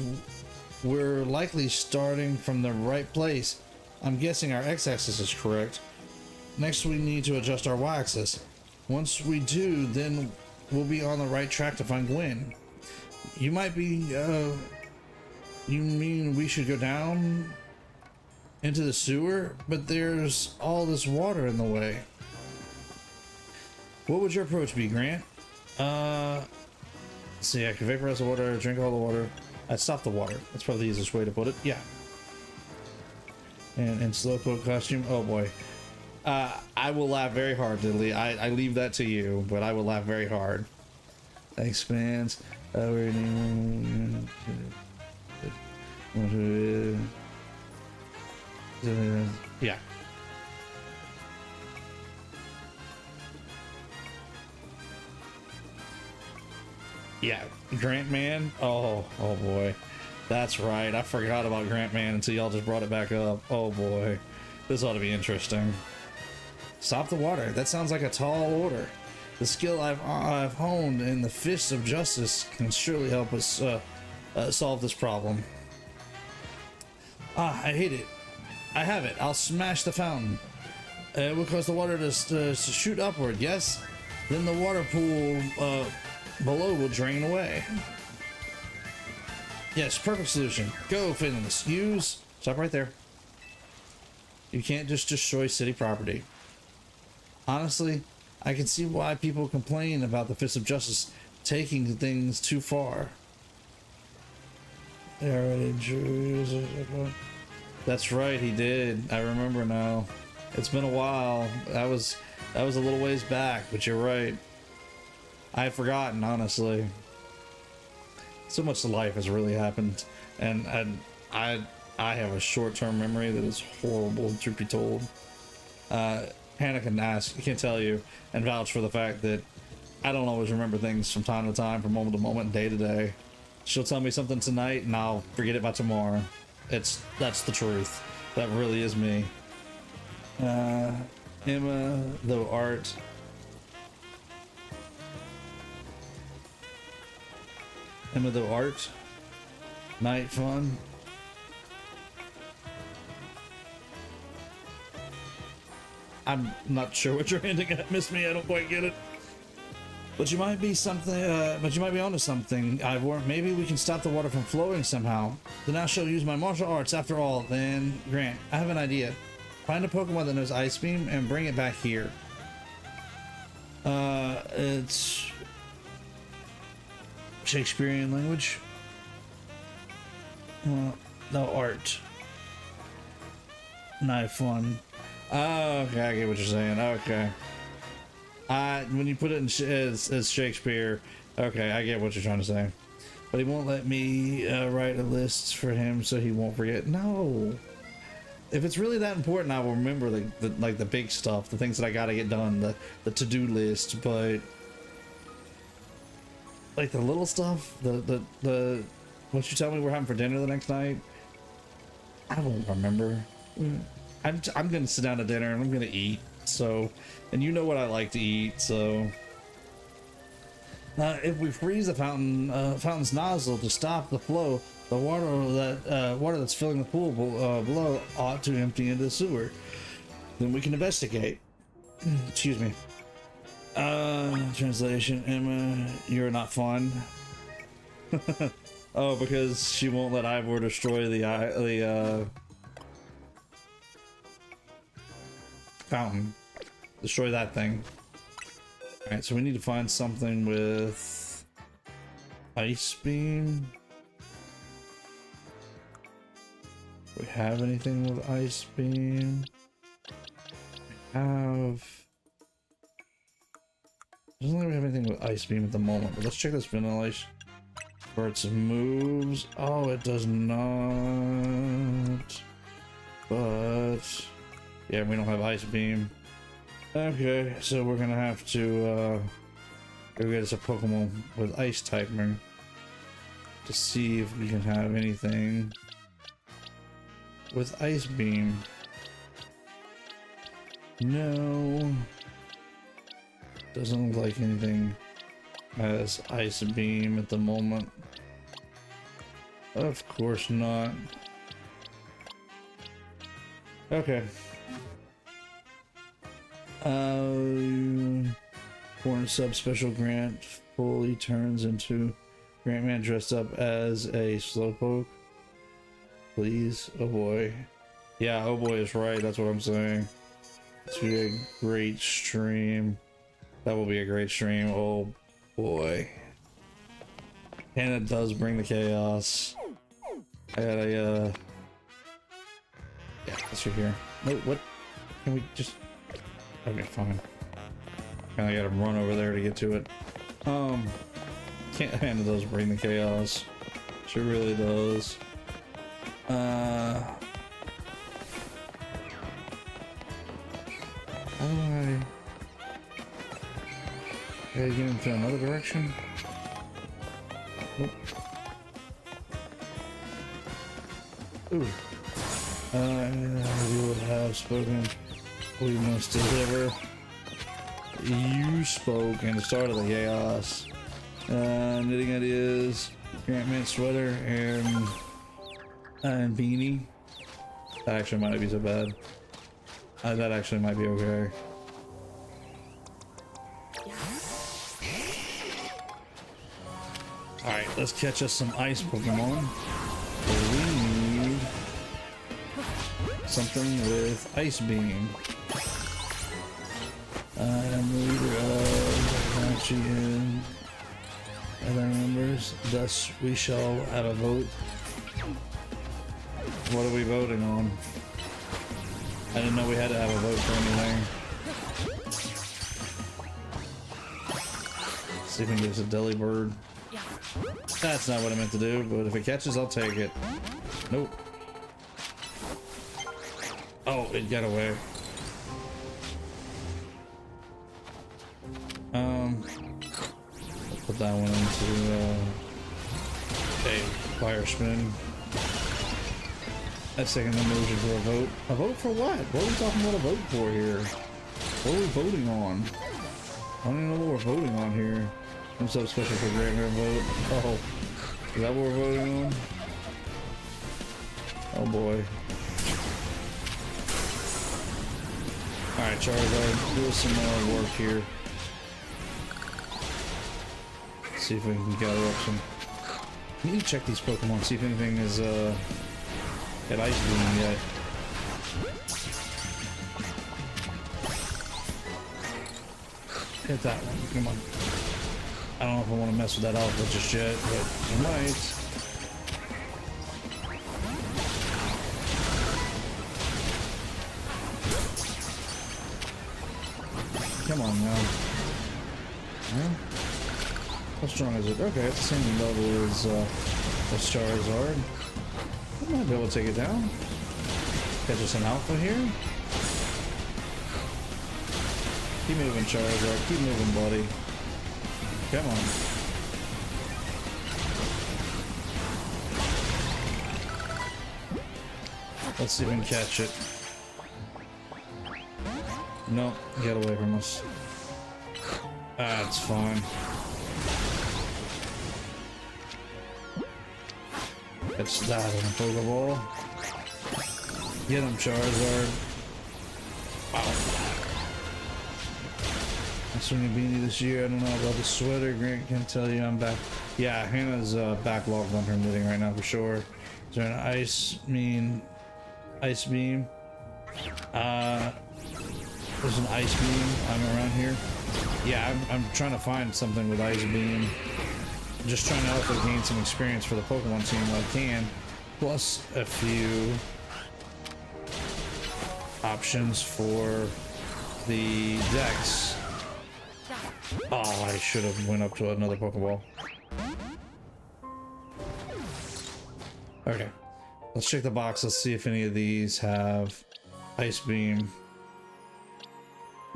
we're likely starting from the right place. I'm guessing our X axis is correct. Next, we need to adjust our Y axis. Once we do, then we'll be on the right track to find Gwen. You might be, you mean we should go down into the sewer? But there's all this water in the way. What would your approach be, Grant? Let's see, I can vaporize the water, drink all the water. I'd stop the water. That's probably the easiest way to put it. Yeah. And in Slowpoke costume, oh boy. I will laugh very hard, Diddley. I leave that to you, but I will laugh very hard. Thanks, fans. Yeah. Yeah, Grant Man. Oh boy. That's right. I forgot about Grant Man until y'all just brought it back up. Oh boy. This ought to be interesting. Stop the water. That sounds like a tall order. The skill I've honed in the fists of justice can surely help us solve this problem. I hate it. I have it. I'll smash the fountain. It will cause the water to shoot upward. Yes. Then the water pool below will drain away. Yes, perfect solution. Go, Finless. Use. Stop right there. You can't just destroy city property. Honestly, I can see why people complain about the Fist of Justice taking things too far. They already drew. That's right, he did. I remember now. It's been a while. That was a little ways back, but you're right. I had forgotten, honestly. So much life has really happened, and I have a short-term memory that is horrible, truth be told. Hannah can tell you and vouch for the fact that I don't always remember things from time to time, from moment to moment, day to day. She'll tell me something tonight, and I'll forget it by tomorrow. That's the truth. That really is me. Emma, though art. Emma, though art. Night fun. I'm not sure what you're hinting at, Miss Me. I don't quite get it. But you might be something. But you might be onto something. Maybe we can stop the water from flowing somehow. Then I shall use my martial arts. After all, then Grant, I have an idea. Find a Pokemon that knows Ice Beam and bring it back here. It's Shakespearean language. No art. Knife one. Oh, okay, I get what you're saying. Okay. When you put it in as Shakespeare, okay, I get what you're trying to say. But he won't let me write a list for him so he won't forget. No. if it's really that important, I will remember like the big stuff, the things that I gotta get done, the to-do list. But like the little stuff, the what you tell me we're having for dinner the next night, I won't remember. I'm gonna sit down to dinner and I'm gonna eat. So, and you know what I like to eat. So, if we freeze the fountain's nozzle to stop the flow, the water that's filling the pool below ought to empty into the sewer. Then we can investigate. Excuse me. Translation: Emma, you're not fun. Oh, because she won't let Ivor destroy the fountain. Destroy that thing. Alright, so we need to find something with ice beam. Do we have anything with ice beam? We have... Doesn't look like we have anything with ice beam at the moment, but let's check this ventilation for its moves. Oh, it does not. But yeah, we don't have ice beam. Okay, so we're gonna have to go get us a Pokemon with ice typing to see if we can have anything with ice beam. No, doesn't look like anything has ice beam at the moment. Of course not. Okay. Corner sub special grant fully turns into Grant Man dressed up as a slowpoke. Please, oh boy. Yeah, oh boy is right, that's what I'm saying. This will be a great stream. That will be a great stream, oh boy. And it does bring the chaos. I got a yeah, that's right here. Wait, what? Can we just... Okay, fine. Kinda gotta run over there to get to it. Can't handle those bring the chaos. She really does. How do I... Gotta get into another direction? Nope. Ooh. You would have spoken. We must deliver. You spoke and the start of the chaos. Knitting ideas, Grant Man sweater, and beanie. That actually might not be so bad. That actually might be okay. Alright, let's catch us some ice Pokemon. We need something with ice beam. Leader of Hachi and other members. Thus, we shall have a vote. What are we voting on? I didn't know we had to have a vote for anything. See if we can get us a Delibird. That's not what I meant to do, but if it catches, I'll take it. Nope. Oh, it got away. Put that one into a fire spin. That's taking the motion for a vote. A vote for what? What are we talking about a vote for here? What are we voting on? I don't even know what we're voting on here. I'm so special for Grant Man vote. Oh, is that what we're voting on? Oh boy. Alright, Charizard, do some more work here. See if we can gather up some. We need to check these Pokemon, see if anything is at Ice Beam yet. Hit that one, come on. I don't know if I want to mess with that alpha just yet, but I might. Come on now. Yeah. How strong is it? Okay, it's the same level as Charizard. I might be able to take it down. Catch us an alpha here. Keep moving, Charizard. Keep moving, buddy. Come on. Let's see if we can catch it. Nope, get away from us. That's fine. Catch that in a Pokeball. Get him, Charizard. Wow. Nice winning beanie this year. I don't know about the sweater. Grant can't tell you I'm back. Yeah, Hannah's backlogged on her knitting right now for sure. Is there an ice beam? There's an ice beam. I'm around here. Yeah, I'm trying to find something with ice beam. I'm just trying to also gain some experience for the Pokemon team while I can. Plus a few options for the decks. Oh, I should have went up to another Pokeball. Okay, let's check the box. Let's see if any of these have Ice Beam.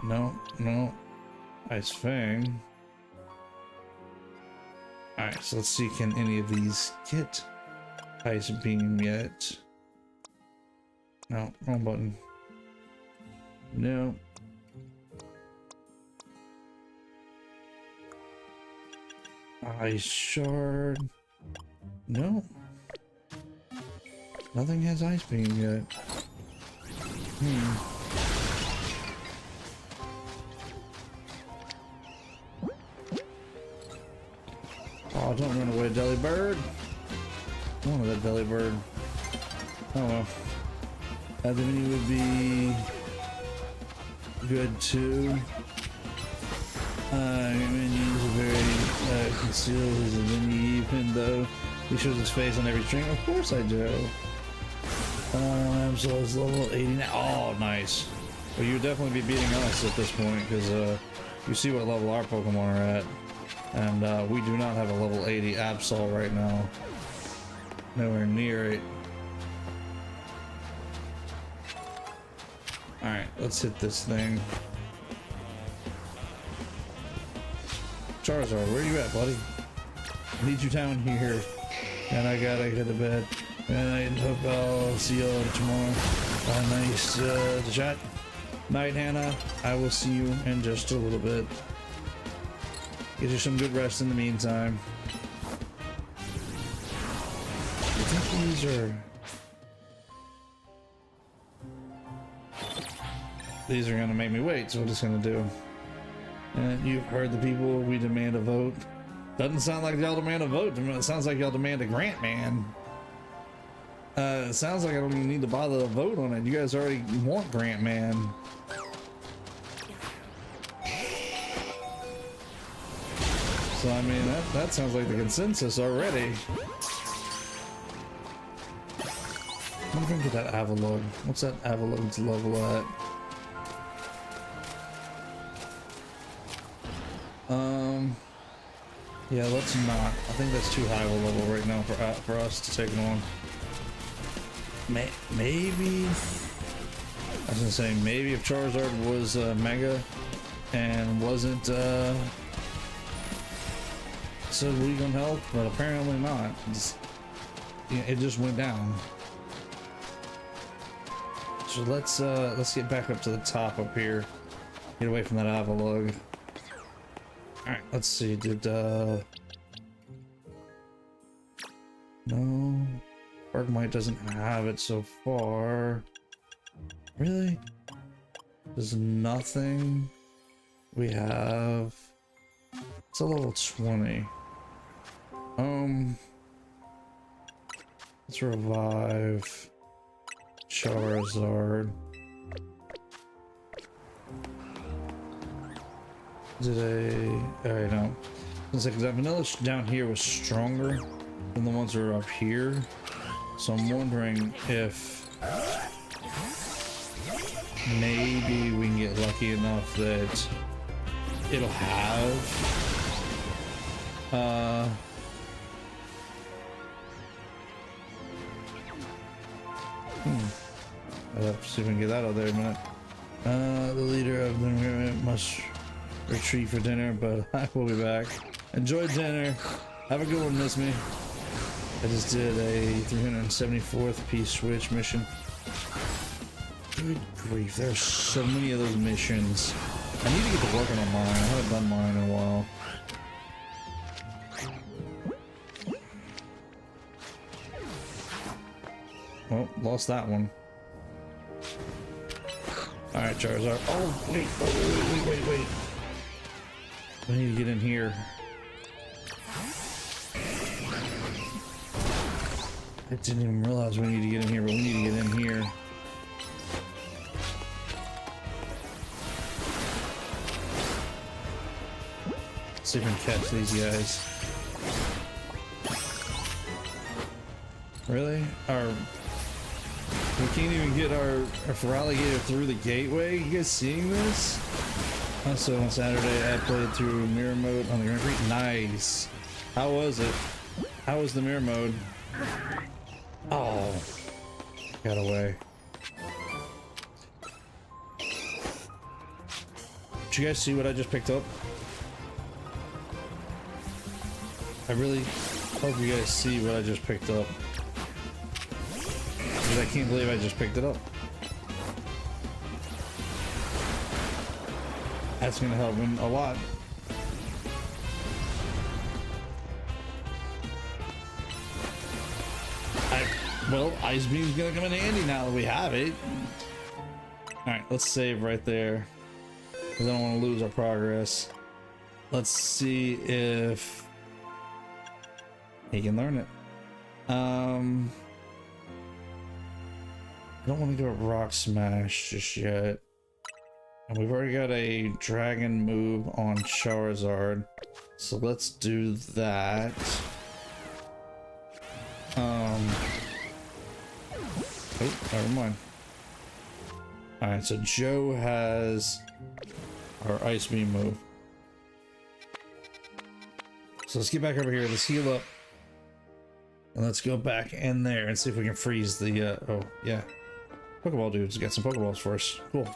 No, no. Ice Fang. Alright, so let's see, can any of these get Ice Beam yet? No, wrong button. No. Ice Shard. No. Nothing has Ice Beam yet. Oh, don't run away, Delibird. I wanted that Delibird. Oh well. That mini would be good too. Minions are very concealed as a mini, even though he shows his face on every string. Of course I do. So it's level 80 now. Oh, nice. Well, you'd definitely be beating us at this point because you see what level our Pokemon are at. And we do not have a level 80 Absol right now. Nowhere near it. Alright, let's hit this thing. Charizard, where you at, buddy? I need you down here. And I gotta get to bed. And I hope I'll see you all tomorrow. Nice chat. Night, Hannah. I will see you in just a little bit. Get you some good rest in the meantime. I think these are gonna make me wait, so what it's gonna do. And you've heard the people, we demand a vote. Doesn't sound like y'all demand a vote. It sounds like y'all demand a grant, man. It sounds like I don't even need to bother to vote on it. You guys already want Grant Man. So I mean, that sounds like the consensus already. I'm gonna get that Avalon. What's that Avalon's level at? Yeah, let's not. I think that's too high of a level right now for us to take it on. Maybe. I was gonna say maybe if Charizard was Mega and wasn't so weak on health, but apparently not. It just went down. So let's get back up to the top up here. Get away from that Avalugg. Alright, let's see, did no, Bergmite doesn't have it so far. Really? There's nothing. We have, it's a level 20. Let's revive Charizard. Alright, no. Because that vanilla down here was stronger than the ones that are up here. So I'm wondering if maybe we can get lucky enough that it'll have See if we can get that out there in a minute. The leader of the movement must retreat for dinner, but I will be back. Enjoy dinner. Have a good one, miss me. I just did a 374th piece switch mission. Good grief, there's so many of those missions. I need to get to working on mine. I haven't done mine in a while. Oh, lost that one. Alright, Charizard. Oh, wait. We need to get in here. I didn't even realize we need to get in here, but we need to get in here. See if we can catch these guys. Really? We can't even get our Feraligatr through the gateway? You guys seeing this? Also on Saturday I played through mirror mode on the Grand Prix. Nice. How was it? How was the mirror mode? Oh, got away. Did you guys see what I just picked up? I really hope you guys see what I just picked up. Because I can't believe I just picked it up. That's gonna help him a lot. Well, Ice Beam's gonna come in handy now that we have it. Alright, let's save right there. Because I don't want to lose our progress. Let's see if he can learn it. I don't want to go Rock Smash just yet. And we've already got a dragon move on Charizard. So let's do that. Oh, never mind. Alright, so Joe has our Ice Beam move. So let's get back over here. Let's heal up. And let's go back in there and see if we can freeze the, oh, yeah. Pokeball dude's got some Pokeballs for us. Cool.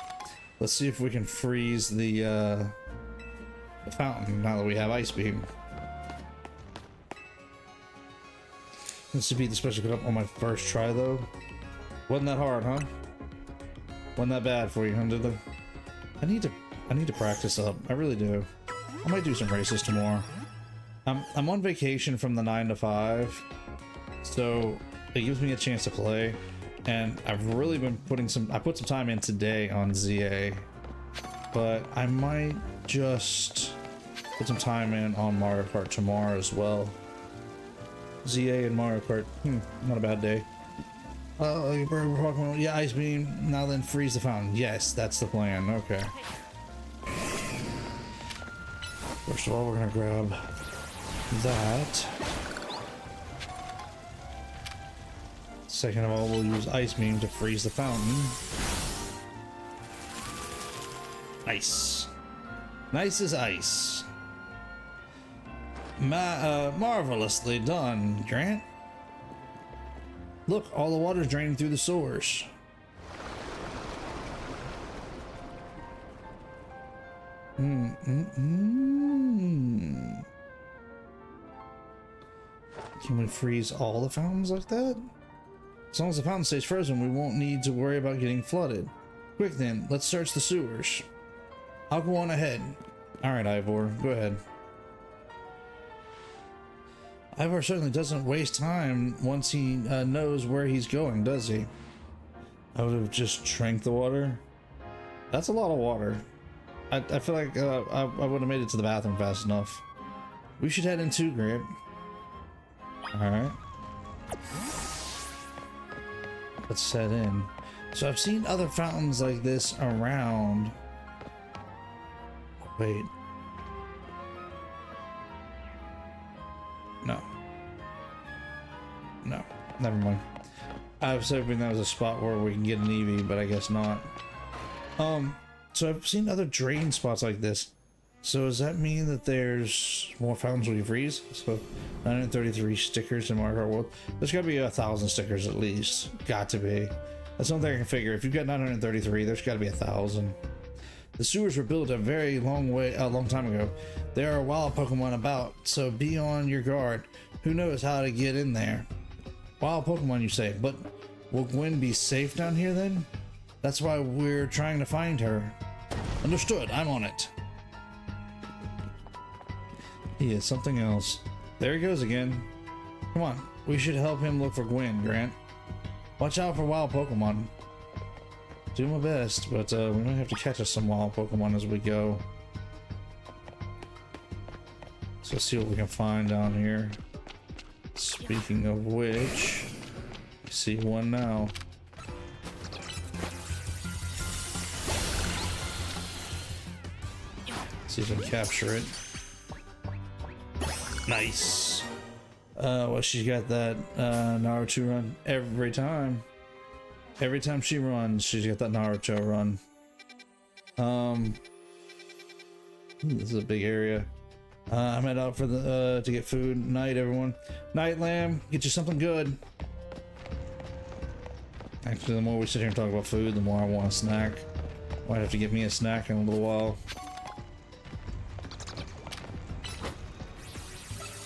Let's see if we can freeze the fountain now that we have Ice Beam. This should be the special cut up on my first try, though. Wasn't that hard, huh? Wasn't that bad for you, huh? I need to practice up. I really do. I might do some races tomorrow. I'm on vacation from the 9 to 5, so it gives me a chance to play. And I've really been I put some time in today on ZA, but I might just put some time in on Mario Kart tomorrow as well. ZA and Mario Kart, not a bad day. Yeah, Ice Beam, now then freeze the fountain. Yes, that's the plan, okay. First of all, we're gonna grab that. Second of all, we'll use Ice Beam to freeze the fountain. Ice. Nice as ice. Marvelously done, Grant. Look, all the water's draining through the sewers. Can we freeze all the fountains like that? As long as the fountain stays frozen, we won't need to worry about getting flooded. Quick then, let's search the sewers. I'll go on ahead. Alright, Ivor, go ahead. Ivor certainly doesn't waste time once he knows where he's going, does he? I would have just drank the water. That's a lot of water. I feel like I would have made it to the bathroom fast enough. We should head in too, Grant. Alright. Let's head in. So I've seen other fountains like this around. Wait. No. No. Never mind. I was hoping that was a spot where we can get an Eevee, but I guess not. So I've seen other drain spots like this. So does that mean that there's more fountains we freeze? So 933 stickers in Mario Kart World. There's gotta be 1,000 stickers at least. Got to be. That's one thing I can figure. If you've got 933, there's got to be 1,000. The sewers were built a long time ago. There are wild Pokemon about, so be on your guard. Who knows how to get in there? Wild Pokemon, you say, but will Gwen be safe down here then? That's why we're trying to find her. Understood, I'm on it. He is something else. There he goes again. Come on, we should help him look for Gwen, Grant. Watch out for wild Pokemon. Do my best, but we might have to catch us some wild Pokemon as we go. So let's see what we can find down here. Speaking of which, I see one now. See if we can capture it. Nice. Well, she's got that Naruto run every time. Every time she runs, she's got that Naruto run. This is a big area. I'm headed out for the to get food. Night, everyone. Night, lamb. Get you something good. Actually, the more we sit here and talk about food, the more I want a snack. Might have to get me a snack in a little while.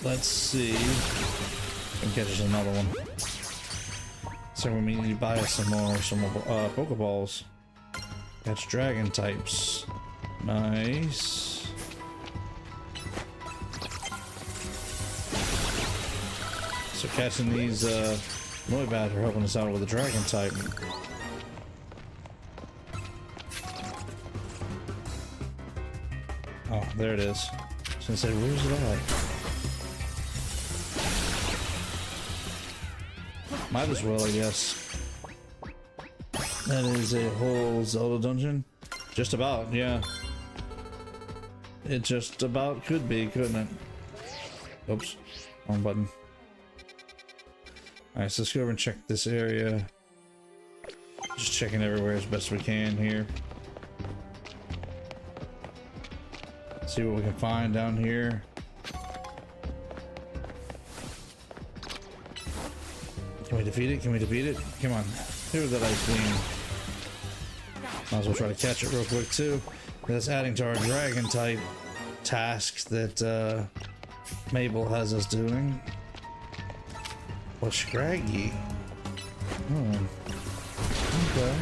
Let's see. And catch us another one. So we need to buy us some more Pokeballs. Catch dragon types. Nice. So catching these Noibat are helping us out with the dragon type. Oh, there it is. I was gonna say, where's it at? Might as well, I guess. That is a whole Zelda dungeon? Just about, yeah. It just about could be, couldn't it? Oops, wrong button. Alright, so let's go over and check this area. Just checking everywhere as best we can here. See what we can find down here. Can we defeat it? Can we defeat it? Come on. Here's that ice beam. Might as well try to catch it real quick too. That's adding to our dragon type task that Mabel has us doing. What's Scraggy? Oh. Okay.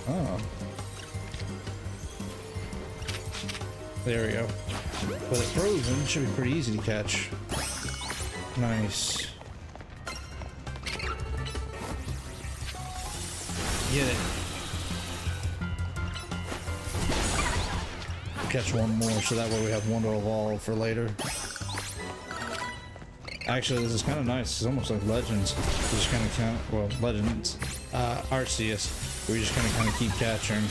Oh. There we go. But it's frozen. Should be pretty easy to catch. Nice. Get it. Catch one more so that way we have one to evolve for later. Actually, this is kind of nice. It's almost like Legends. We just kind of count, well, Legends, Arceus. We just kind of keep catching.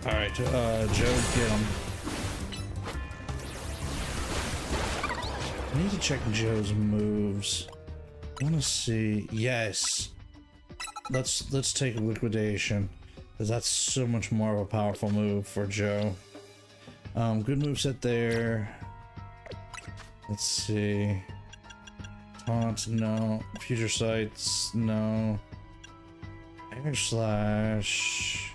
All right, Joe, get him. I need to check Joe's moves. I want to see. Yes. Let's take liquidation, because that's so much more of a powerful move for Joe. Good moveset there. Let's see. Taunt, no. Future Sights, no. Air Slash.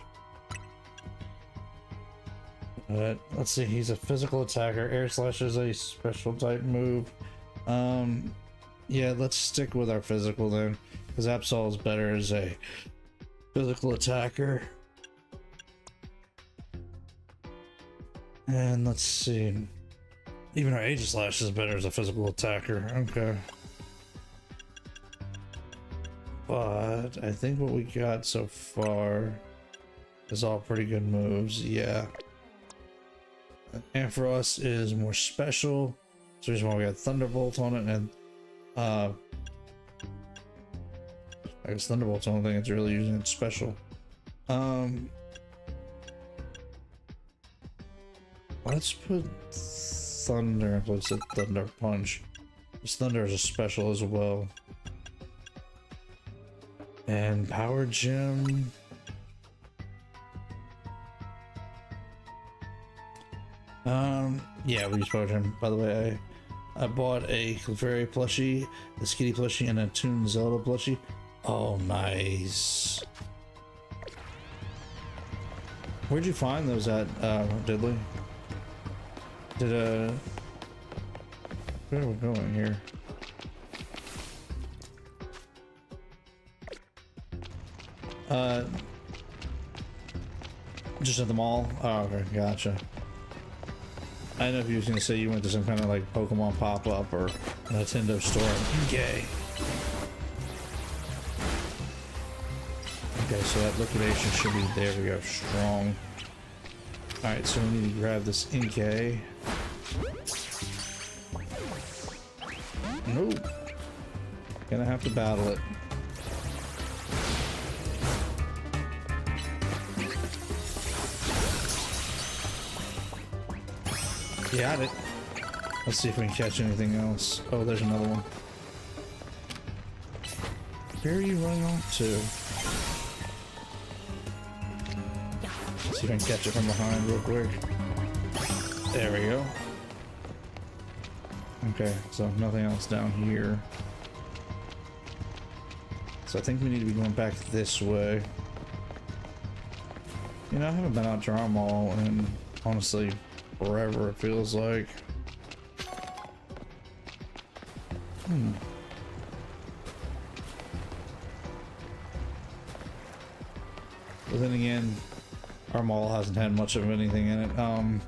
But let's see, he's a physical attacker. Air Slash is a special type move. Yeah, let's stick with our physical then, because Absol is better as a physical attacker. And let's see, even our Aegislash is better as a physical attacker. Okay. But I think what we got so far is all pretty good moves, yeah. And for us is more special. So the reason why we got Thunderbolt on it, and I guess Thunderbolt's the only thing it's really using. It's special. Let's put Thunder in place of Thunder Punch. This Thunder is a special as well. And Power Gem. Yeah, we spoke to him. By the way, I bought a Clefairy plushie, a Skitty plushie, and a Toon Zelda plushie. Oh, nice. Where'd you find those at, Diddley? Where are we going here? Just at the mall? Oh, okay, gotcha. I don't know if you was gonna say you went to some kind of like Pokemon pop-up or Nintendo store. Okay. Okay, so that liquidation should be, there we go, strong. Alright, so we need to grab this Inkay. Nope. Gonna have to battle it. Got it. Let's see if we can catch anything else. Oh, there's another one. Where are you running off to? Let's see if I can catch it from behind real quick. There we go. Okay, so nothing else down here. So I think we need to be going back this way. You know, I haven't been out to our mall in, honestly, forever, it feels like. But then again, our mall hasn't had much of anything in it. I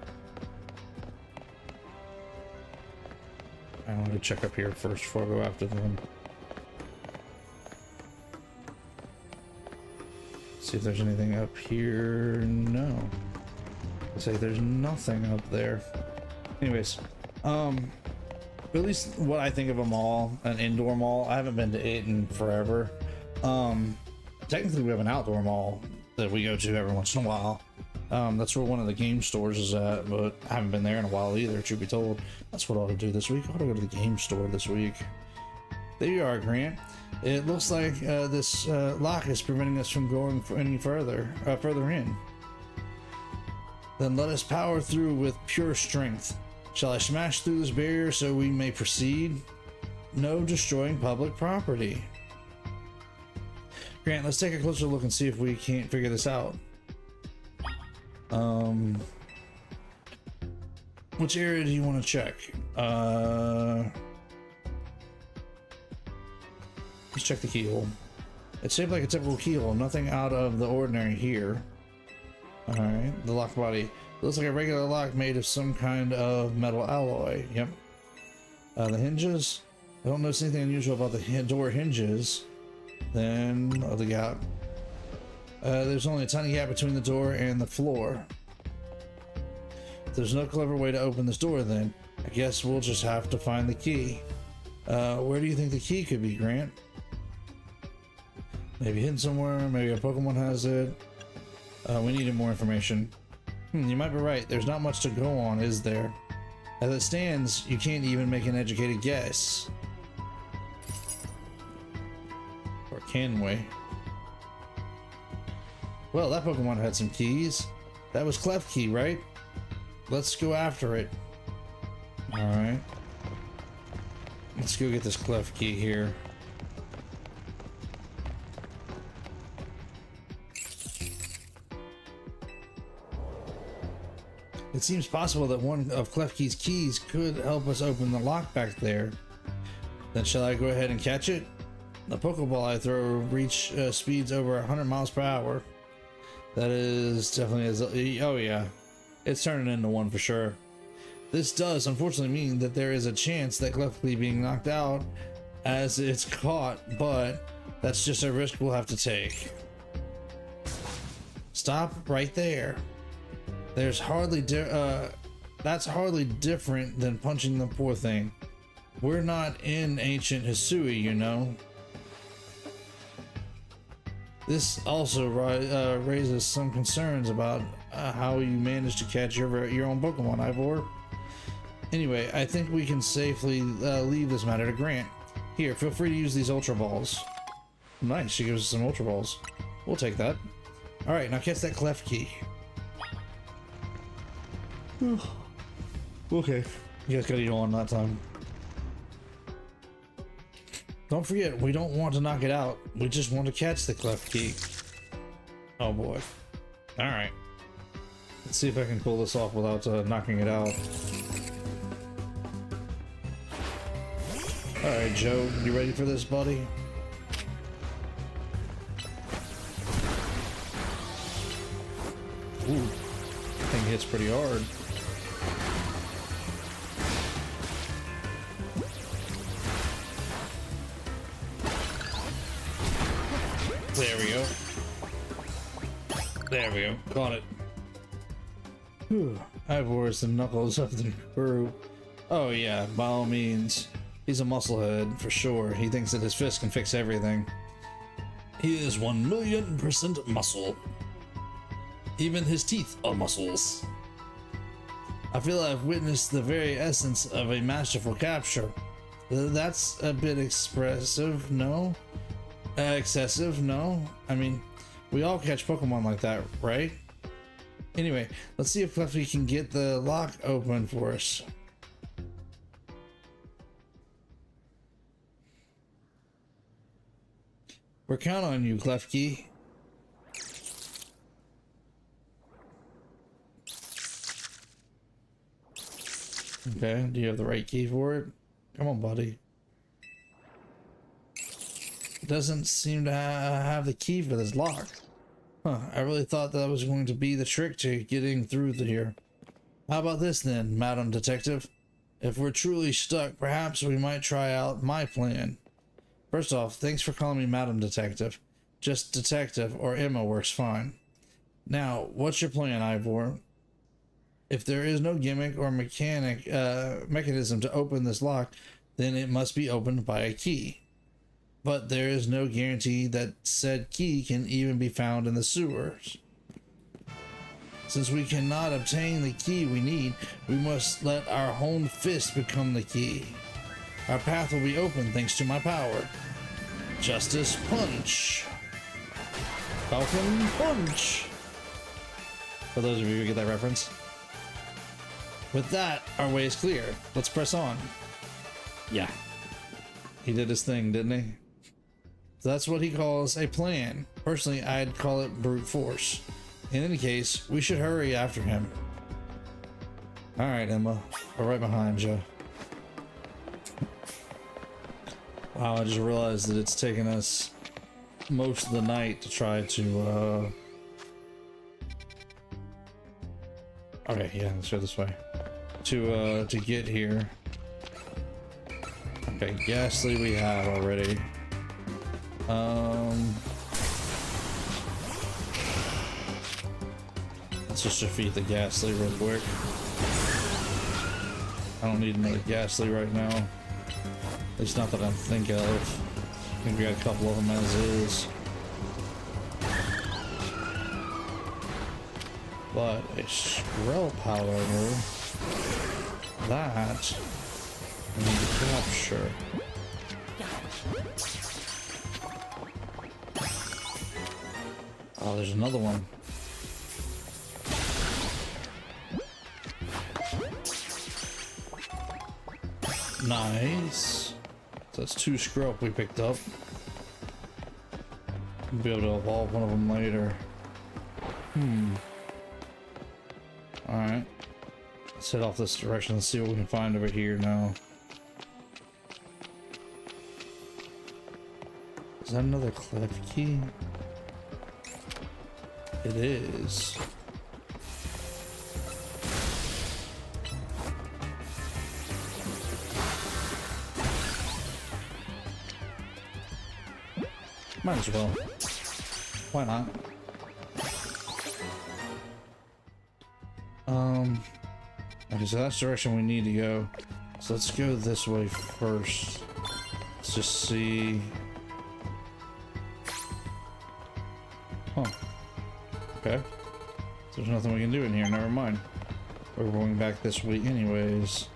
want to check up here first before I go after them. See if there's anything up here. No. Say there's nothing up there. Anyways, at least what I think of a mall, an indoor mall, I haven't been to it in forever. Technically we have an outdoor mall that we go to every once in a while. That's where one of the game stores is at, but I haven't been there in a while either, truth be told. That's what I ought to do this week. I ought to go to the game store this week. There you are, Grant. It looks like this lock is preventing us from going any further in. Then let us power through with pure strength. Shall I smash through this barrier so we may proceed? No destroying public property. Grant, let's take a closer look and see if we can't figure this out. Which area do you want to check? Let's check the keyhole. It's shaped like a typical keyhole, nothing out of the ordinary here. Alright, the lock body. It looks like a regular lock made of some kind of metal alloy. Yep. The hinges. I don't notice anything unusual about the door hinges. Then, the gap. There's only a tiny gap between the door and the floor. There's no clever way to open this door then. I guess we'll just have to find the key. Where do you think the key could be, Grant? Maybe hidden somewhere, maybe a Pokemon has it. We needed more information. You might be right, there's not much to go on, is there? As it stands, you can't even make an educated guess. Or can we? Well, that Pokemon had some keys. That was Klefki, right? Let's go after it. Alright. Let's go get this Klefki here. It seems possible that one of Klefki's keys could help us open the lock back there. Then shall I go ahead and catch it? The Pokeball I throw reach speeds over 100 miles per hour. That is definitely oh yeah, it's turning into one for sure. This does unfortunately mean that there is a chance that Klefki being knocked out as it's caught, but that's just a risk we'll have to take. Stop right there. There's hardly that's hardly different than punching the poor thing. We're not in ancient Hisui, you know. This also raises some concerns about how you managed to catch your own Pokemon, Ivor. Anyway, I think we can safely leave this matter to Grant. Here, feel free to use these Ultra Balls. Nice, she gives us some Ultra Balls. We'll take that. Alright, now catch that Klefki. Okay. You guys gotta eat on that time. Don't forget, we don't want to knock it out. We just want to catch the cleft key. Oh boy. Alright. Let's see if I can pull this off without knocking it out. Alright, Joe. You ready for this, buddy? Ooh. Thing hits pretty hard. There we go. There we go. Got it. Whew. Ivor is the knuckles of the crew. Oh yeah, by all means. He's a musclehead, for sure. He thinks that his fist can fix everything. He is 1,000,000% muscle. Even his teeth are muscles. I feel I've witnessed the very essence of a masterful capture. That's a bit expressive, no? Excessive, no? I mean, we all catch Pokemon like that, right? Anyway, let's see if Fluffy can get the lock open for us. We're counting on you, Klefki. Okay, do you have the right key for it? Come on, buddy. Doesn't seem to have the key for this lock. Huh, I really thought that was going to be the trick to getting through here. How about this then, Madam Detective? If we're truly stuck, perhaps we might try out my plan. First off, thanks for calling me Madam Detective. Just Detective or Emma works fine. Now, what's your plan, Ivor? If there is no gimmick or mechanism to open this lock, then it must be opened by a key. But there is no guarantee that said key can even be found in the sewers. Since we cannot obtain the key we need, we must let our honed fist become the key. Our path will be open thanks to my power. Justice Punch. Falcon Punch. For those of you who get that reference. With that, our way is clear. Let's press on. Yeah. He did his thing, didn't he? That's what he calls a plan. Personally, I'd call it brute force. In any case, we should hurry after him. Alright, Emma. We're right behind you. Wow, I just realized that it's taken us most of the night to try to, Okay, yeah, let's go this way. To get here. Okay, Ghastly we have already. Let's just defeat the Ghastly real quick. I don't need another Ghastly right now. At least not that I'm thinking of. I think we got a couple of them as is. But a Skrelp, however, that I need to capture. Oh, there's another one. Nice. So that's 2 Skrelp we picked up. We'll be able to evolve one of them later. Alright. Let's head off this direction and see what we can find over here now. Is that another cleft key? It is. Might as well. Why not? Okay, so that's the direction we need to go. So let's go this way first. Let's just see. Huh. Okay. So there's nothing we can do in here, never mind. We're going back this way anyways.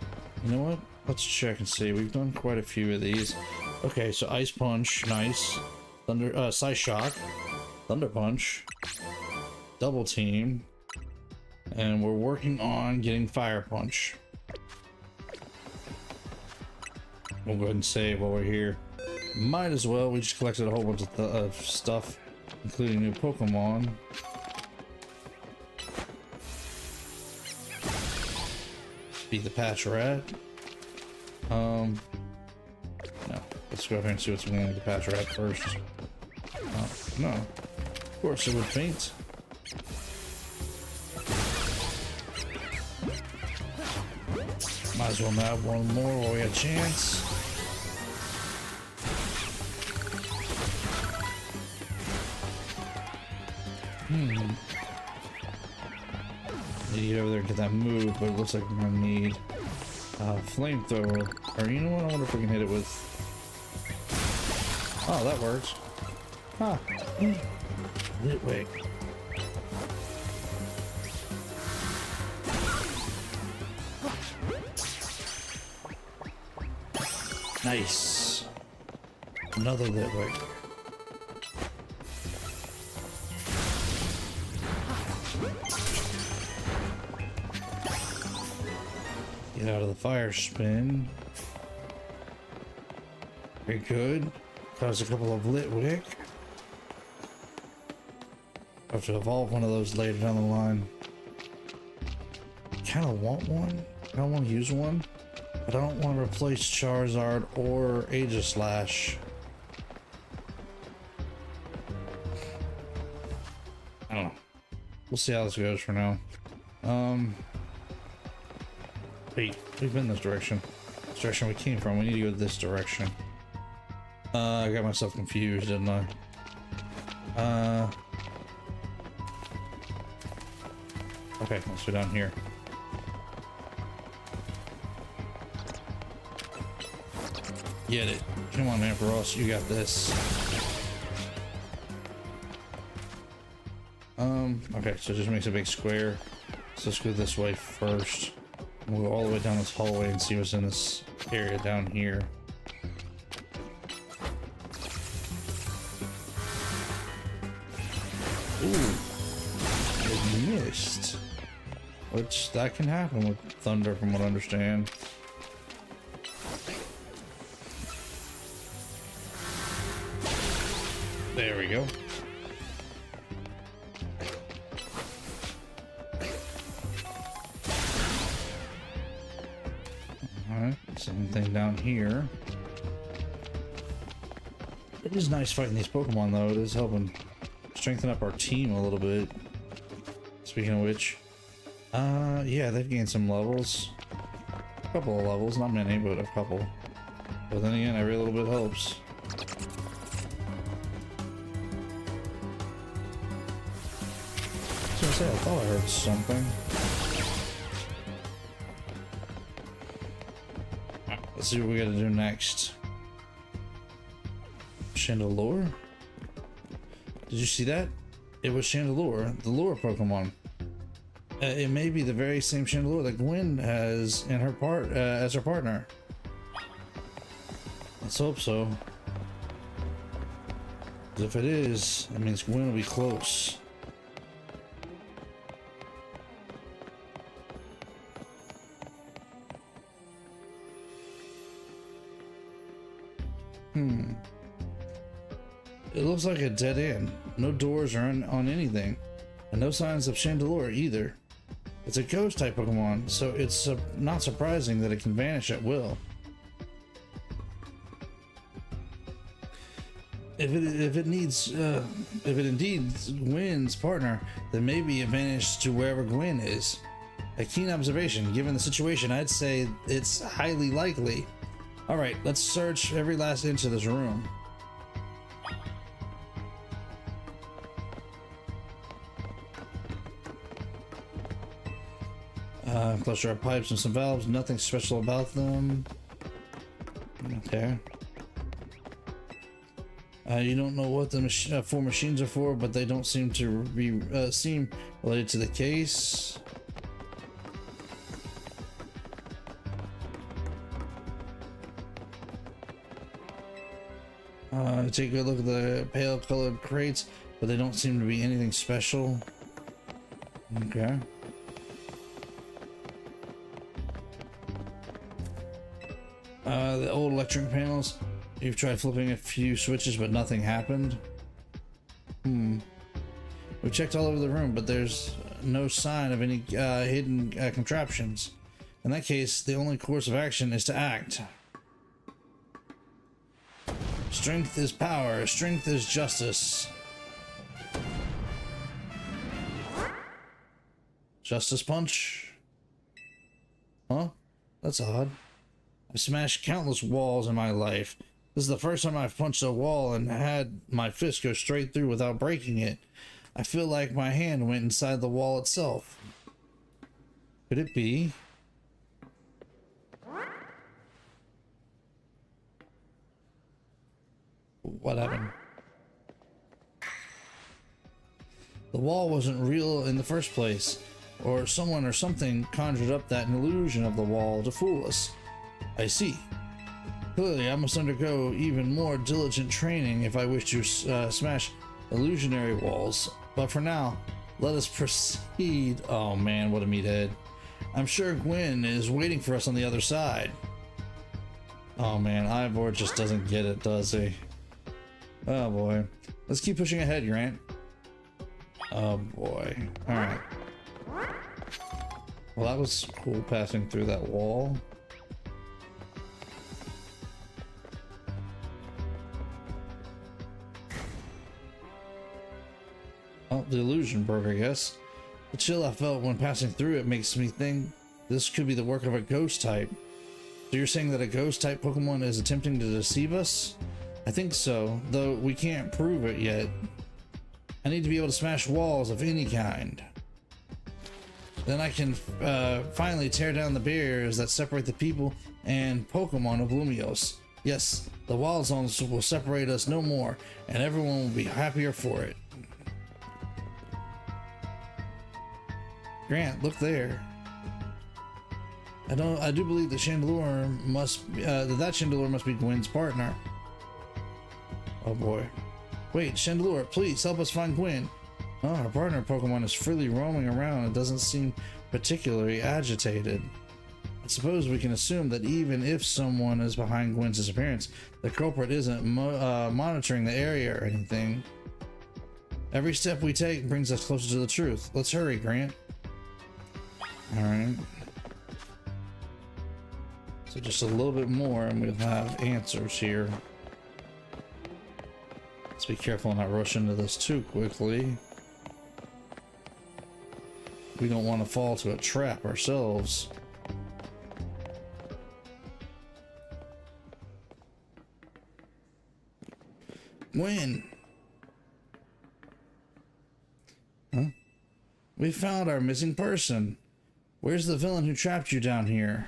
You know what? Let's check and see. We've done quite a few of these. Okay, so Ice Punch, nice. Thunder, Psy Shock, Thunder Punch, Double Team, and we're working on getting Fire Punch. We'll go ahead and save while we're here. Might as well. We just collected a whole bunch of stuff, including new Pokemon. Beat the patch rat. No. Let's go ahead and see what's going on with the patch rat first. No. Of course it would faint. Might as well nab one more while we have a chance. Need to get over there and get that move, but it looks like we're gonna need a flamethrower. Or you know what? I wonder if we can hit it with. Oh, that works. Huh. Wait. Nice. Another Litwick. Get out of the fire spin. Very good. Cause a couple of Litwick. Have to evolve one of those later down the line. Kind of want one. I don't want to use one. But I don't want to replace Charizard or Aegislash. I don't know. We'll see how this goes for now. Wait, we've been this direction. This direction we came from. We need to go this direction. I got myself confused, didn't I? Okay, let's go down here. Get it. Come on, man, Ross, you got this. Okay, so it just makes a big square. So let's go this way first. We'll go all the way down this hallway and see what's in this area down here. Ooh, I missed. Which, that can happen with thunder from what I understand. There we go. Alright, same thing down here. It is nice fighting these Pokemon though. It is helping strengthen up our team a little bit. Speaking of which, yeah, they've gained some levels. A couple of levels, not many, but a couple. But then again, every little bit helps. I thought I heard something. Right, let's see what we gotta do next. Chandelure? Did you see that? It was Chandelure, the lure Pokemon. It may be the very same Chandelure that Gwen has in her as her partner. Let's hope so. 'Cause if it is, that means Gwen will be close. It looks like a dead end. No doors or on anything. And no signs of Chandelure either. It's a ghost type Pokemon, so it's not surprising that it can vanish at will. If it indeed Gwen's partner, then maybe it vanished to wherever Gwen is. A keen observation. Given the situation, I'd say it's highly likely. Alright, let's search every last inch of this room. Cluster of pipes and some valves, nothing special about them. Okay. You don't know what the four machines are for, but they don't seem to be seem related to the case. Take a good look at the pale colored crates, but they don't seem to be anything special. Okay. The old electric panels. You've tried flipping a few switches, but nothing happened. We checked all over the room, but there's no sign of any hidden contraptions. In that case, the only course of action is to act. Strength is power. Strength is justice. Justice punch? Huh? That's odd. I've smashed countless walls in my life. This is the first time I've punched a wall and had my fist go straight through without breaking it. I feel like my hand went inside the wall itself. Could it be? What happened? The wall wasn't real in the first place, or someone or something conjured up that illusion of the wall to fool us. I see. Clearly, I must undergo even more diligent training if I wish to smash illusionary walls. But for now, let us proceed. Oh man, what a meathead. I'm sure Gwen is waiting for us on the other side. Oh man, Ivor just doesn't get it, does he? Oh boy. Let's keep pushing ahead, Grant. Oh boy. Alright. Well, that was cool passing through that wall. Oh, the illusion broke, I guess. The chill I felt when passing through it makes me think this could be the work of a ghost type. So you're saying that a ghost type Pokemon is attempting to deceive us? I think so, though we can't prove it yet. I need to be able to smash walls of any kind. Then I can finally tear down the barriers that separate the people and Pokemon of Lumiose. Yes, the wild zones will separate us no more, and everyone will be happier for it. Grant, look there. I do believe that Chandelure must that Chandelure must be Gwen's partner. Oh boy. Wait, Chandelure, please help us find Gwen. Oh, our partner Pokemon is freely roaming around and doesn't seem particularly agitated. I suppose we can assume that even if someone is behind Gwen's disappearance, the culprit isn't monitoring the area or anything. Every step we take brings us closer to the truth. Let's hurry, Grant. Alright. So just a little bit more and we'll have answers here. Let's be careful not rush into this too quickly. We don't want to fall to a trap ourselves. Gwen! Huh? We found our missing person. Where's the villain who trapped you down here?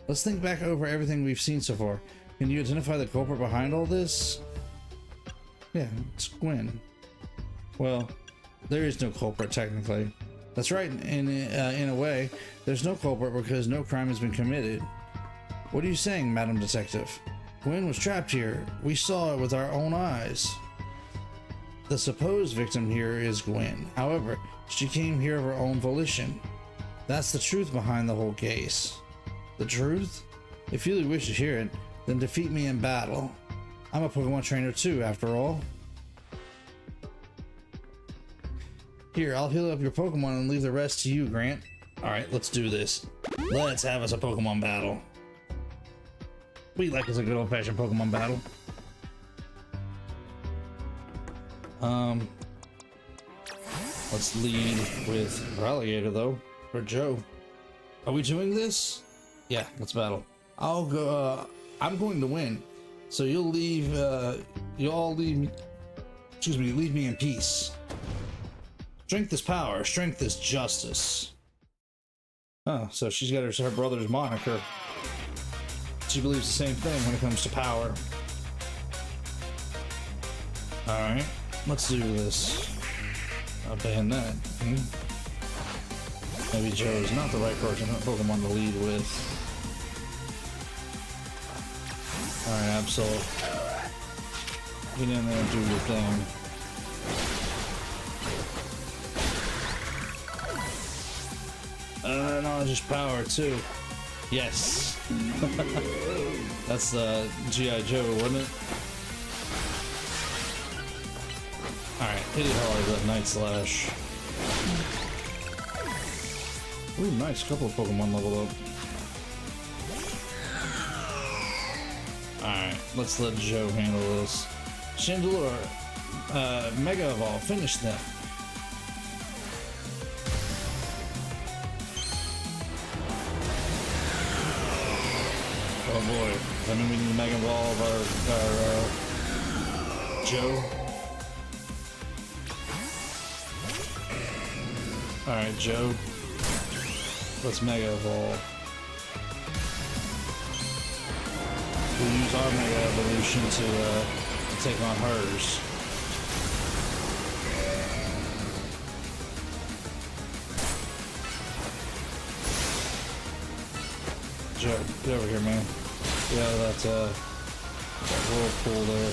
Let's think back over everything we've seen so far. Can you identify the culprit behind all this? Yeah, it's Gwen. Well, there is no culprit technically. That's right, in a way. There's no culprit because no crime has been committed. What are you saying, Madam Detective? Gwen was trapped here. We saw it with our own eyes. The supposed victim here is Gwen. However, she came here of her own volition. That's the truth behind the whole case. The truth? If you really wish to hear it, then defeat me in battle. I'm a Pokemon trainer too, after all. Here, I'll heal up your Pokemon and leave the rest to you, Grant. Alright, let's do this. Let's have us a Pokemon battle. We like us a good old-fashioned Pokemon battle. Let's lead with Ralligator though, or Joe. Are we doing this? Yeah, let's battle. I'll go, I'm going to win. So you'll all leave me, leave me in peace. Strength is power, strength is justice. Oh, so she's got her brother's moniker. She believes the same thing when it comes to power. Alright, let's do this. I'll ban that. Maybe Joe's not the right person, Pokemon to lead with. Alright, Absol. Get in there and do your thing. No, just power too. Yes. That's the G.I. Joe, wasn't it? Alright, hit it hard, that Night Slash. Ooh, nice. Couple of Pokemon leveled up. Alright, let's let Joe handle this. Chandelure, Mega Evolve, finish them. Oh boy, I mean we need to Mega Evolve our Joe. Alright, Joe. Let's Mega Evolve. We'll use our Mega Evolution to take on hers. Joe, get over here, man. Yeah, that whirlpool there.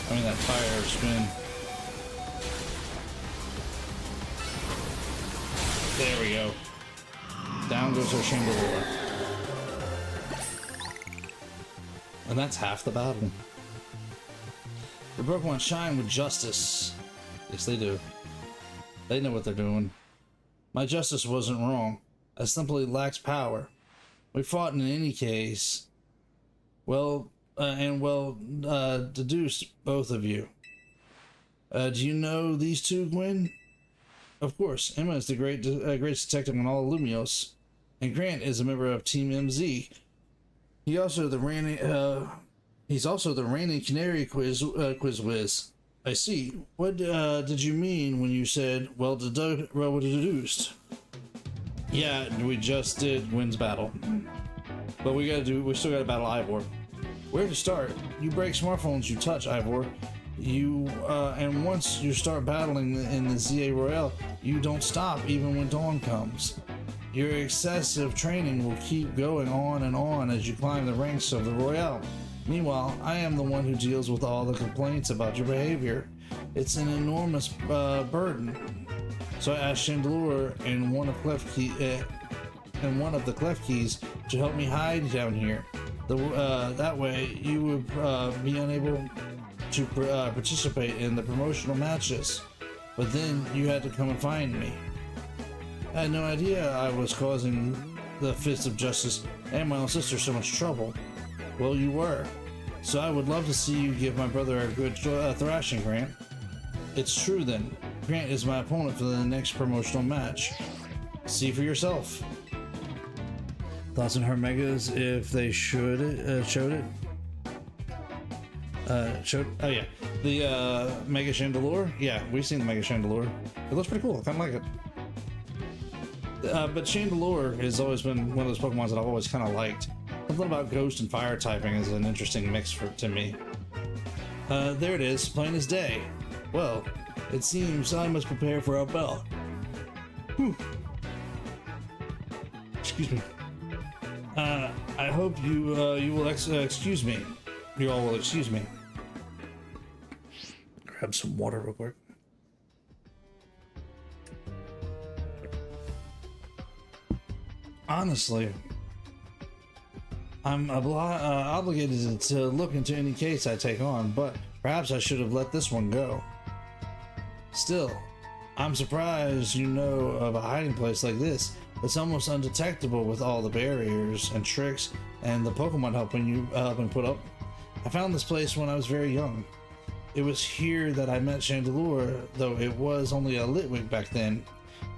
I mean that fire spin. There we go. Down goes our Chandelure. And that's half the battle. The Pokemon shine with justice. Yes, they do. They know what they're doing. My justice wasn't wrong. I simply lacked power. We fought in any case. Well, deduced both of you. Do you know these two, Gwen? Of course, Emma is the greatest detective in all of Lumiose, and Grant is a member of Team MZ. He's also the reigning Canary quiz whiz. I see. What did you mean when you said well deduced? Yeah, we just did Gwen's battle, but we still gotta battle Ivor. Where to start? You break smartphones you touch, Ivor. And once you start battling in the ZA Royale, you don't stop even when dawn comes. Your excessive training will keep going on and on as you climb the ranks of the Royale. Meanwhile, I am the one who deals with all the complaints about your behavior. It's an enormous burden. So I asked Chandelure and one of the Clef Keys to help me hide down here. That way you would be unable to participate in the promotional matches. But then you had to come and find me. I had no idea I was causing the Fist of Justice and my own sister so much trouble. Well, you were. So I would love to see you give my brother a good thrashing, Grant. It's true then. Grant is my opponent for the next promotional match. See for yourself. Thoughts on her megas if they showed it? Oh yeah, the Mega Chandelure. Yeah, we've seen the Mega Chandelure. It looks pretty cool. I kind of like it. But Chandelure has always been one of those Pokemon that I've always kind of liked. Something about Ghost and Fire typing is an interesting mix to me. There it is, plain as day. Well, it seems I must prepare for our battle. Whew. Excuse me. I hope you will excuse me. You all will excuse me. Grab some water real quick. Honestly, I'm obligated to look into any case I take on, but perhaps I should have let this one go. Still, I'm surprised you know of a hiding place like this. It's almost undetectable with all the barriers and tricks and the Pokemon helping you put up. I found this place when I was very young. It was here that I met Chandelure, though it was only a Litwick back then.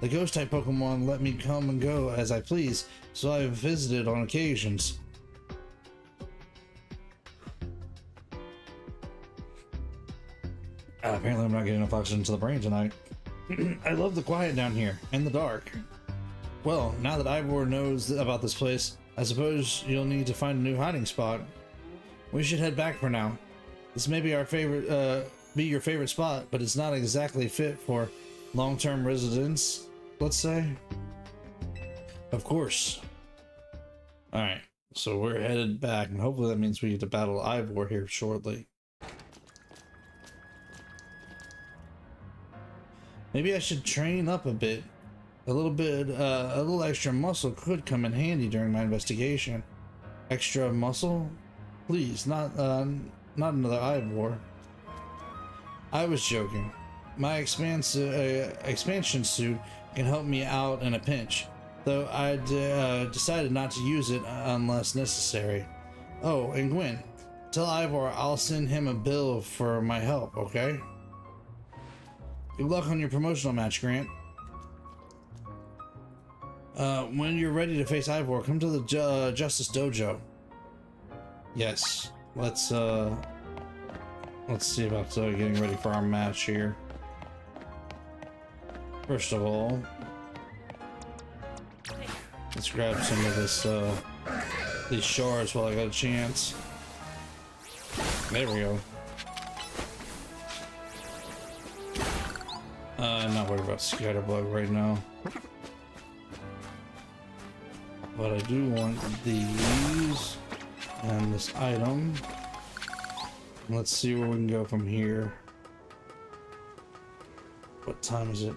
The Ghost-type Pokemon let me come and go as I please, so I've visited on occasions. Apparently I'm not getting enough oxygen to the brain tonight. I love the quiet down here, and the dark. Well, now that Ivor knows about this place, I suppose you'll need to find a new hiding spot. We should head back for now. This may be your favorite spot, but it's not exactly fit for long-term residence, let's say. Of course. Alright, so we're headed back, and hopefully that means we get to battle Ivor here shortly. Maybe I should train up a bit. A little extra muscle could come in handy during my investigation. Extra muscle? Please, not another Ivor. I was joking. My expansion suit can help me out in a pinch, though I decided not to use it unless necessary. Oh, and Gwen, tell Ivor I'll send him a bill for my help, okay? Good luck on your promotional match, Grant. When you're ready to face Ivor, come to the Justice Dojo. Yes, let's see about getting ready for our match here. First of all, let's grab some of this these shards while I got a chance. There we go. I'm not worried about Scatterbug right now. But I do want these and this item. Let's see where we can go from here. What time is it?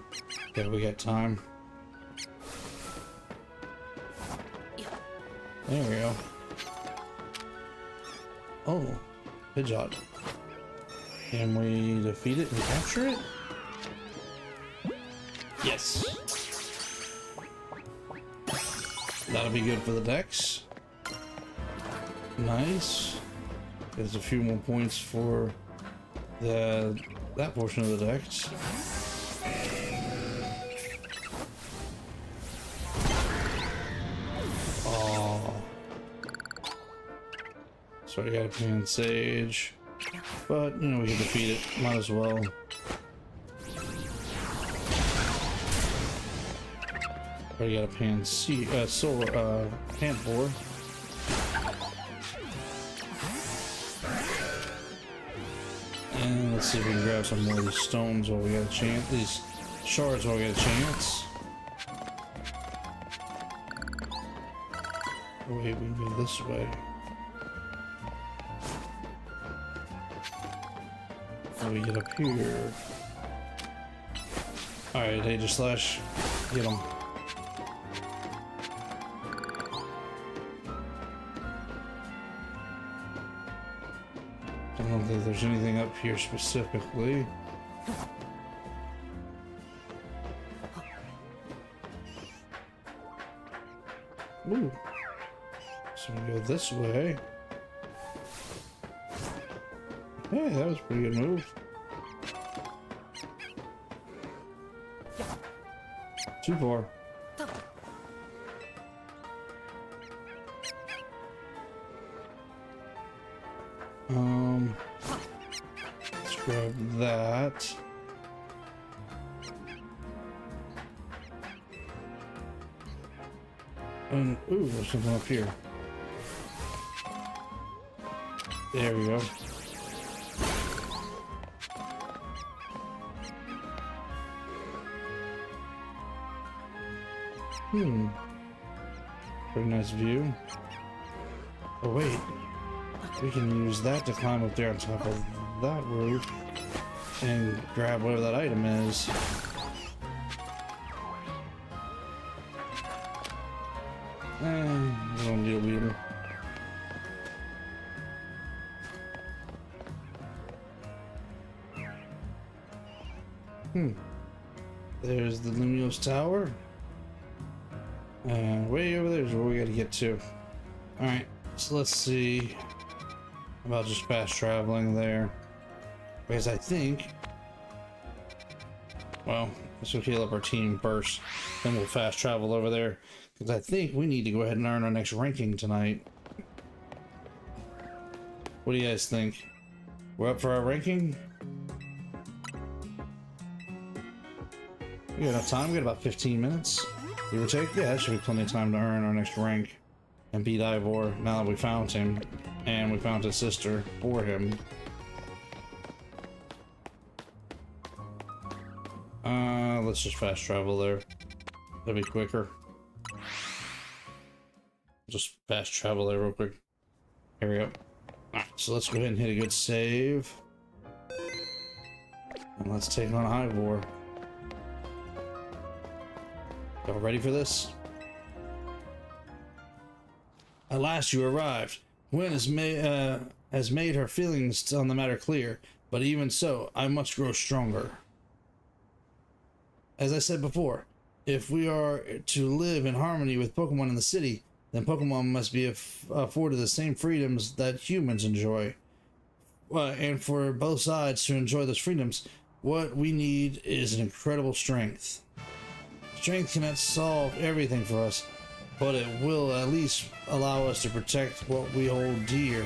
Yeah, we got time. There we go. Oh, Pidgeot. Can we defeat it and capture it? Yes. That'll be good for the Dex. Nice. There's a few more points for that portion of the Dex. Oh. So I got a Pan Sage, but you know we can defeat it. Might as well. I got a Panpour. And let's see if we can grab some more of these stones while we got a chance. These shards while we got a chance. Oh, wait, we can go this way. How do we get up here? Alright, Aegis Slash. Get them. I don't think there's anything up here specifically. Ooh. So we go this way. Hey, that was a pretty good move. Too far. Let's grab that. And ooh, there's something up here. There we go. Pretty nice view. Oh wait. We can use that to climb up there on top of that roof and grab whatever that item is. And we don't need a wheel. There's the Lumiose Tower. And way over there is where we gotta get to. Alright, so let's see about just fast traveling there. Because I think, well, let's go heal up our team first, then we'll fast travel over there. Because I think we need to go ahead and earn our next ranking tonight. What do you guys think? We're up for our ranking? We got enough time, we got about 15 minutes. Give or take? Yeah, that should be plenty of time to earn our next rank and beat Ivor now that we found him and we found his sister for him. Let's just fast travel there. That'll be quicker. Just fast travel there real quick. Here we go. Alright, so let's go ahead and hit a good save. And let's take on Ivor. Y'all ready for this? At last you arrived. Gwen has made her feelings on the matter clear, but even so, I must grow stronger. As I said before, if we are to live in harmony with Pokemon in the city, then Pokemon must be afforded the same freedoms that humans enjoy. And for both sides to enjoy those freedoms, what we need is an incredible strength. Strength cannot solve everything for us, but it will at least allow us to protect what we hold dear.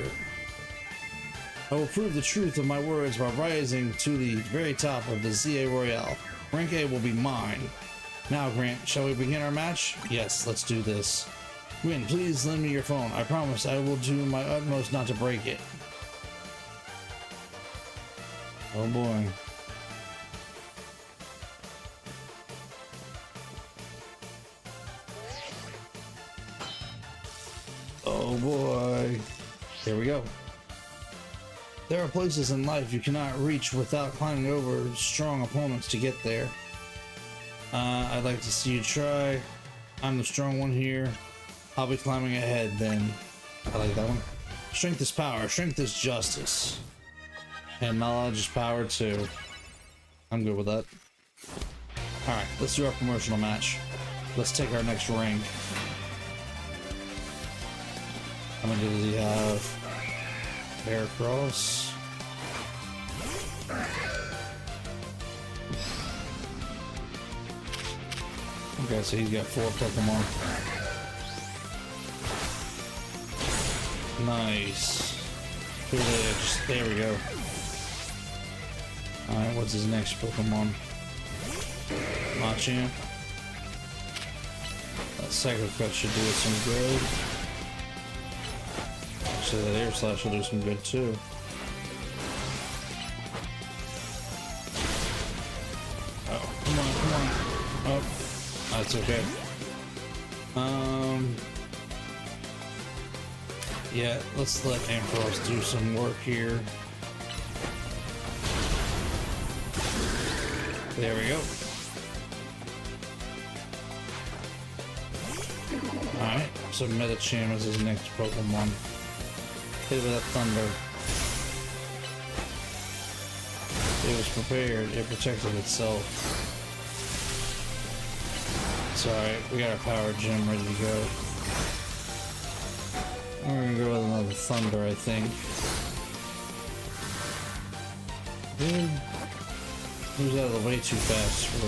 I will prove the truth of my words by rising to the very top of the ZA Royale. Rank A will be mine. Now, Grant, shall we begin our match? Yes, let's do this. Gwen, please lend me your phone. I promise I will do my utmost not to break it. Oh boy. Oh boy. Here we go. There are places in life you cannot reach without climbing over strong opponents to get there. I'd like to see you try. I'm the strong one here. I'll be climbing ahead then. I like that one. Strength is power. Strength is justice. And knowledge is power too. I'm good with that. Alright, let's do our promotional match. Let's take our next rank. How many does he have? Bear Cross. Okay, so he's got 4 Pokemon. Nice. Who are they? There we go. Alright, what's his next Pokemon? Machamp. That Psycho Cut should do us some good. Actually, that Air Slash will do some good too. Oh, come on, come on. Oh, that's okay. Yeah, let's let Ampharos do some work here. There we go. Alright, so Medicham is his next Pokemon. Hit it with that Thunder. It was prepared, it protected itself. It's alright, we got our Power Gem ready to go. We're gonna go with another Thunder, I think. Dude, moves out of the way too fast for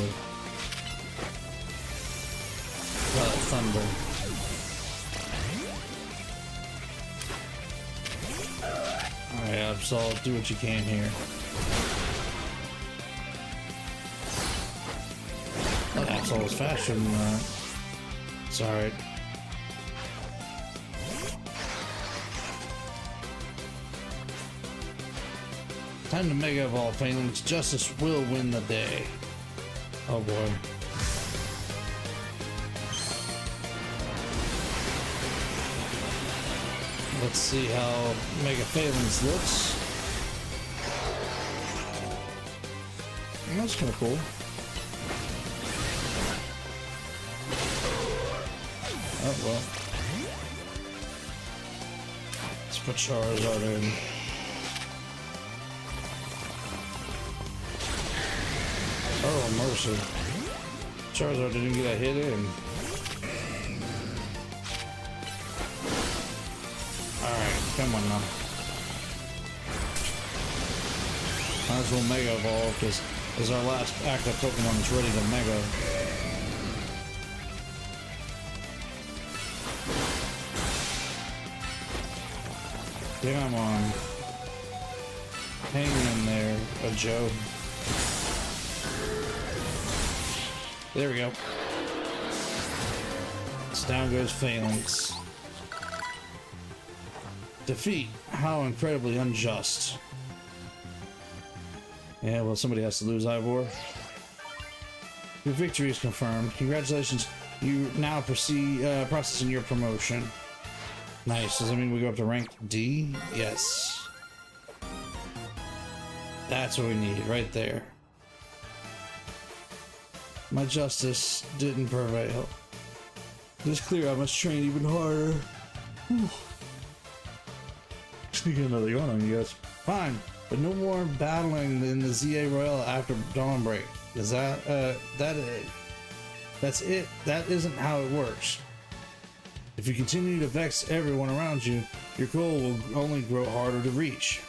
that Thunder. Alright, Absol, do what you can here. That Absol is faster than that. It's alright. Time to Mega Evolve, Phalanx. Justice will win the day. Oh boy. Let's see how Mega Phalanx looks. That's kind of cool. Oh well. Let's put Charizard in. Oh, mercy. Charizard didn't get a hit in. Alright, come on now. Might as well Mega Evolve, because our last active Pokemon is ready to Mega. Come on. Hang in there, Joe. There we go. So down goes Phalanx. Defeat. How incredibly unjust. Yeah, well, somebody has to lose, Ivor. Your victory is confirmed. Congratulations. You now proceed processing your promotion. Nice. Does that mean we go up to rank D? Yes. That's what we need right there. my justice didn't prevail. It is clear I must train even harder. Whew. Sneaking another yawn on you guys. Fine, but no more battling in the ZA Royale after Dawnbreak. Is that's it? That isn't how it works. If you continue to vex everyone around you, your goal will only grow harder to reach.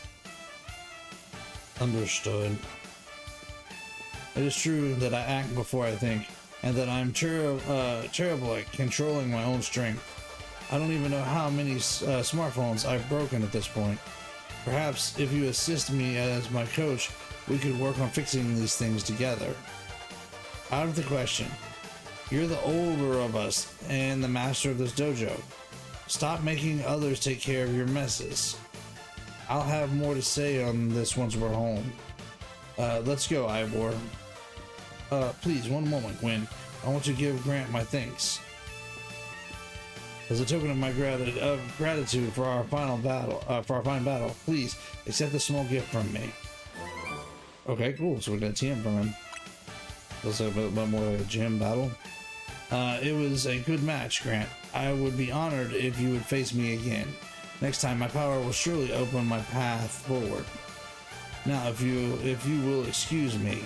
Understood. It is true that I act before I think, and that I'm terrible at controlling my own strength. I don't even know how many smartphones I've broken at this point. Perhaps if you assist me as my coach, we could work on fixing these things together. Out of the question. You're the older of us and the master of this dojo. Stop making others take care of your messes. I'll have more to say on this once we're home. Let's go, Ivor. Please, one moment, Gwen. I want to give Grant my thanks. As a token of my gratitude for our fine battle, please accept a small gift from me. Okay, cool. So we got a TM from him. Looks like a bit more like a gym battle. It was a good match, Grant. I would be honored if you would face me again. Next time, my power will surely open my path forward. Now, if you will excuse me.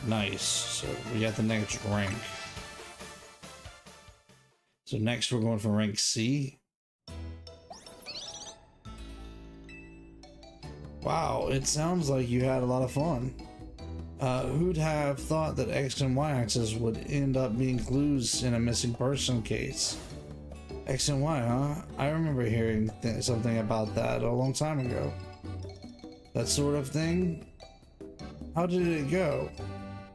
Nice. So we got the next rank. So next we're going for rank C. Wow, it sounds like you had a lot of fun. Who'd have thought that X and Y axes would end up being clues in a missing person case? X and Y, huh? I remember hearing something about that a long time ago. That sort of thing? How did it go?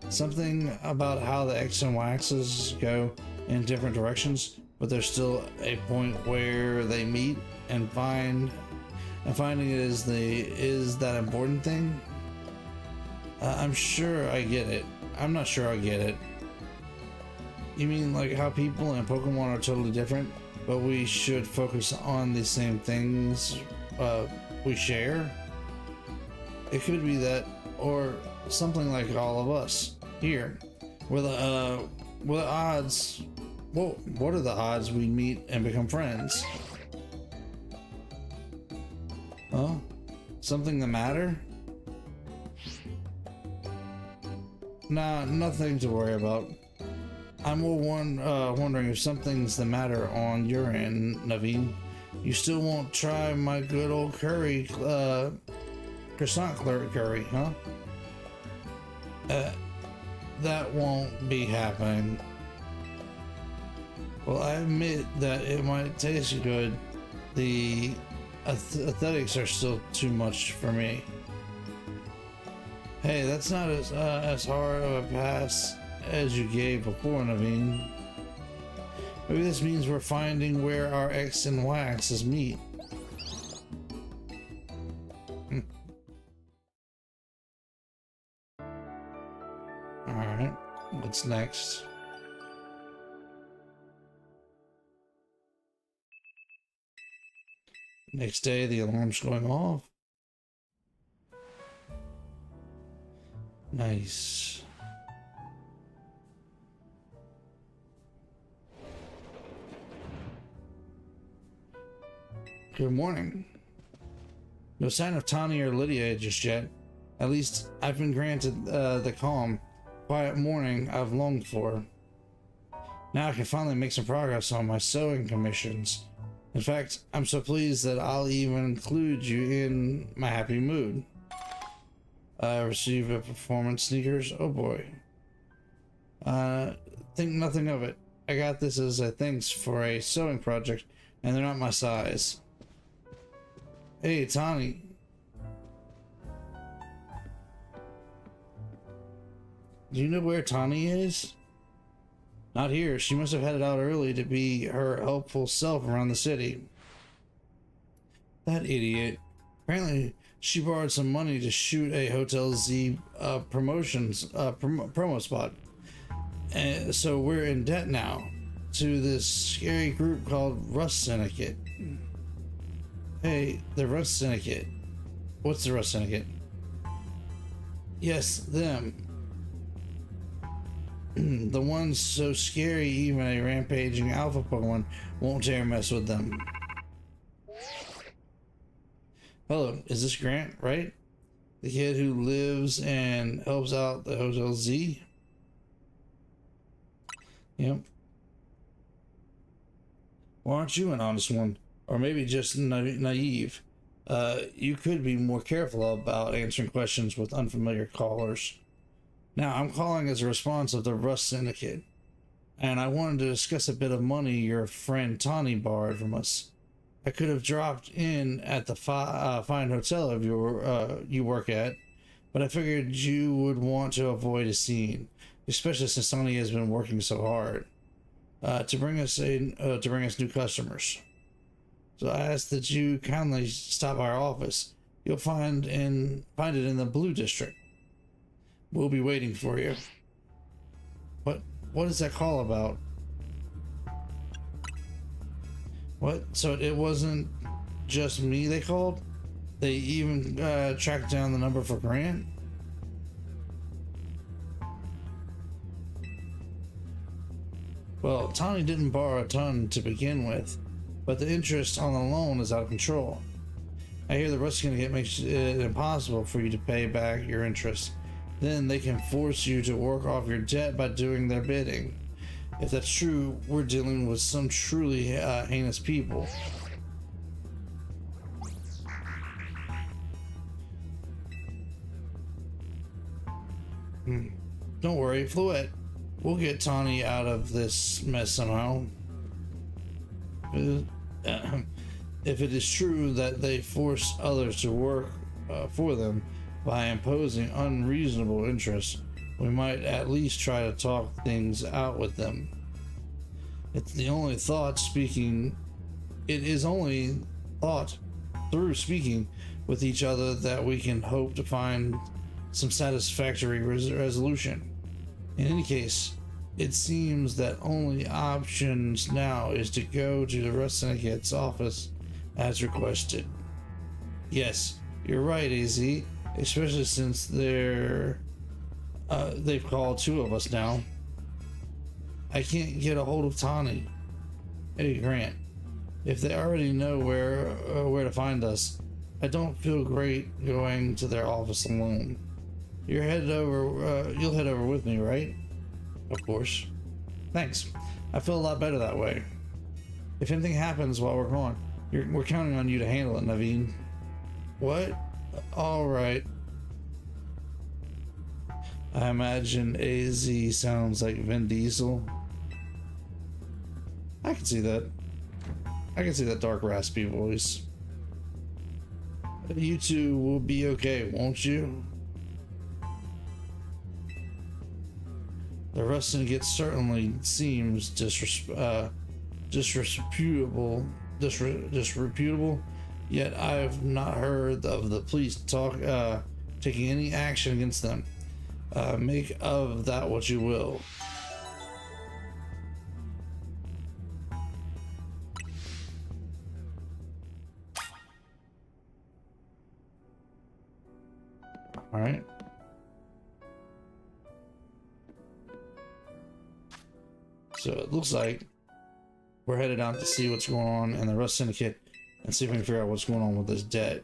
Something about how the X and Y axes go in different directions, but there's still a point where they meet and finding it is that important thing? I'm sure I get it. I'm not sure I get it. You mean like how people and Pokemon are totally different, but we should focus on the same things we share? It could be that, or something like all of us here. What are the odds we meet and become friends? Huh? Something the matter? Nah, nothing to worry about. I'm more wondering if something's the matter on your end, Naveen. You still won't try my good old croissant curry, huh? That won't be happening. Well, I admit that it might taste good. The aesthetics are still too much for me. Hey, that's not as hard of a pass as you gave before, Naveen. Maybe this means we're finding where our X and Y axes meet. Alright, what's next? Next day, the alarm's going off. Nice. Good morning. No sign of Tawny or Lydia just yet. At least I've been granted the calm, quiet morning I've longed for. Now I can finally make some progress on my sewing commissions. In fact, I'm so pleased that I'll even include you in my happy mood. Receive a performance sneakers. Oh boy. Think nothing of it. I got this as a thanks for a sewing project, and they're not my size. Hey, Tawny. Do you know where Tawny is? Not here. She must have headed out early to be her helpful self around the city. That idiot. Apparently, she borrowed some money to shoot a Hotel Z promo spot. And so we're in debt now to this scary group called Rust Syndicate. Hey, the Rust Syndicate. What's the Rust Syndicate? Yes, them. The ones so scary even a rampaging alpha Pokemon won't dare mess with them. Hello, is this Grant, right? The kid who lives and helps out the Hotel Z? Yep. Well, aren't you an honest one? Or maybe just naive? You could be more careful about answering questions with unfamiliar callers. Now, I'm calling as a response of the Rust Syndicate, and I wanted to discuss a bit of money your friend Tawny borrowed from us. I could have dropped in at the fine hotel of you work at, but I figured you would want to avoid a scene, especially since Tawny has been working so hard to bring us new customers. So I ask that you kindly stop by our office. You'll find it in the Blue District. We'll be waiting for you. What is that call about? What? So it wasn't just me they called? They even tracked down the number for Grant? Well, Tawny didn't borrow a ton to begin with, but the interest on the loan is out of control. I hear the Rust Syndicate makes it impossible for you to pay back your interest. Then they can force you to work off your debt by doing their bidding. If that's true, we're dealing with some truly heinous people. Don't worry, Fluette. We'll get Tawny out of this mess somehow. If it is true that they force others to work for them by imposing unreasonable interest, we might at least try to talk things out with them. It is only thought through speaking with each other that we can hope to find some satisfactory resolution. In any case, it seems that only options now is to go to the Rust Syndicate's office as requested. Yes, you're right, AZ, especially since they've called two of us now. I can't get a hold of Tawny. Hey, Grant, if they already know where to find us, I don't feel great going to their office alone. You'll head over with me, right? Of course. Thanks. I feel a lot better that way. If anything happens while we're gone, we're counting on you to handle it, Naveen. What? All right. I imagine AZ sounds like Vin Diesel. I can see that. I can see that dark, raspy voice. You two will be okay, won't you? The Rust Syndicate certainly seems disreputable, yet I've not heard of the police taking any action against them. Make of that what you will. All right. So it looks like we're headed out to see what's going on in the Rust Syndicate and see if we can figure out what's going on with this debt.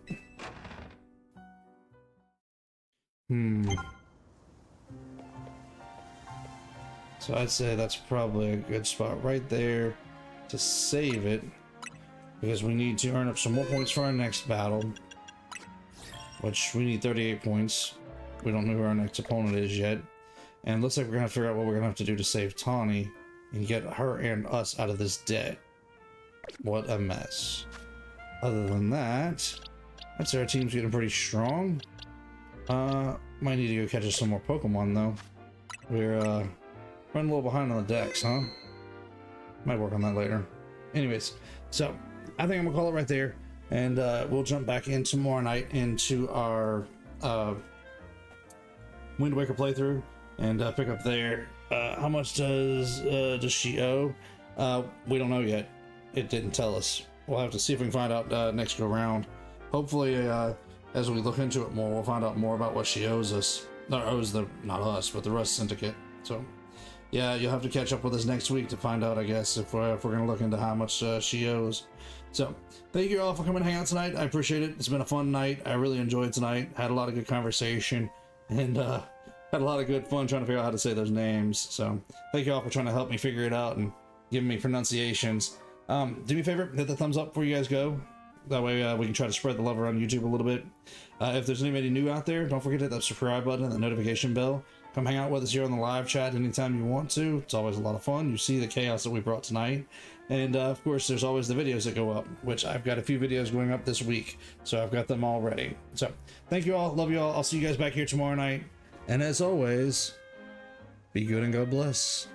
So I'd say that's probably a good spot right there to save it, because we need to earn up some more points for our next battle, which we need 38 points. We don't know who our next opponent is yet, and it looks like we're gonna figure out what we're gonna have to do to save Tawny and get her and us out of this debt. What a mess. Other than that, I'd say our team's getting pretty strong. Might need to go catch us some more Pokemon though. We're running a little behind on the decks, huh? Might work on that later. Anyways, so I think I'm gonna call it right there, and we'll jump back in tomorrow night into our Wind Waker playthrough and pick up there. How much does she owe? We don't know yet. It didn't tell us. We'll have to see if we can find out next go round. Hopefully, as we look into it more, we'll find out more about what she owes us. No, it was the not us, but the Rust Syndicate. So yeah, you'll have to catch up with us next week to find out, I guess, if we're gonna look into how much she owes. So thank you all for coming and hang out tonight. I appreciate it. It's been a fun night. I really enjoyed tonight. Had a lot of good conversation and had a lot of good fun trying to figure out how to say those names. So thank you all for trying to help me figure it out and giving me pronunciations. Do me a favor, hit the thumbs up before you guys go. That way we can try to spread the love around YouTube a little bit. If there's anybody new out there, don't forget to hit that subscribe button and the notification bell. Come hang out with us here on the live chat anytime you want to. It's always a lot of fun. You see the chaos that we brought tonight. And of course, there's always the videos that go up, which I've got a few videos going up this week. So I've got them all ready. So thank you all. Love you all. I'll see you guys back here tomorrow night. And as always, be good and God bless.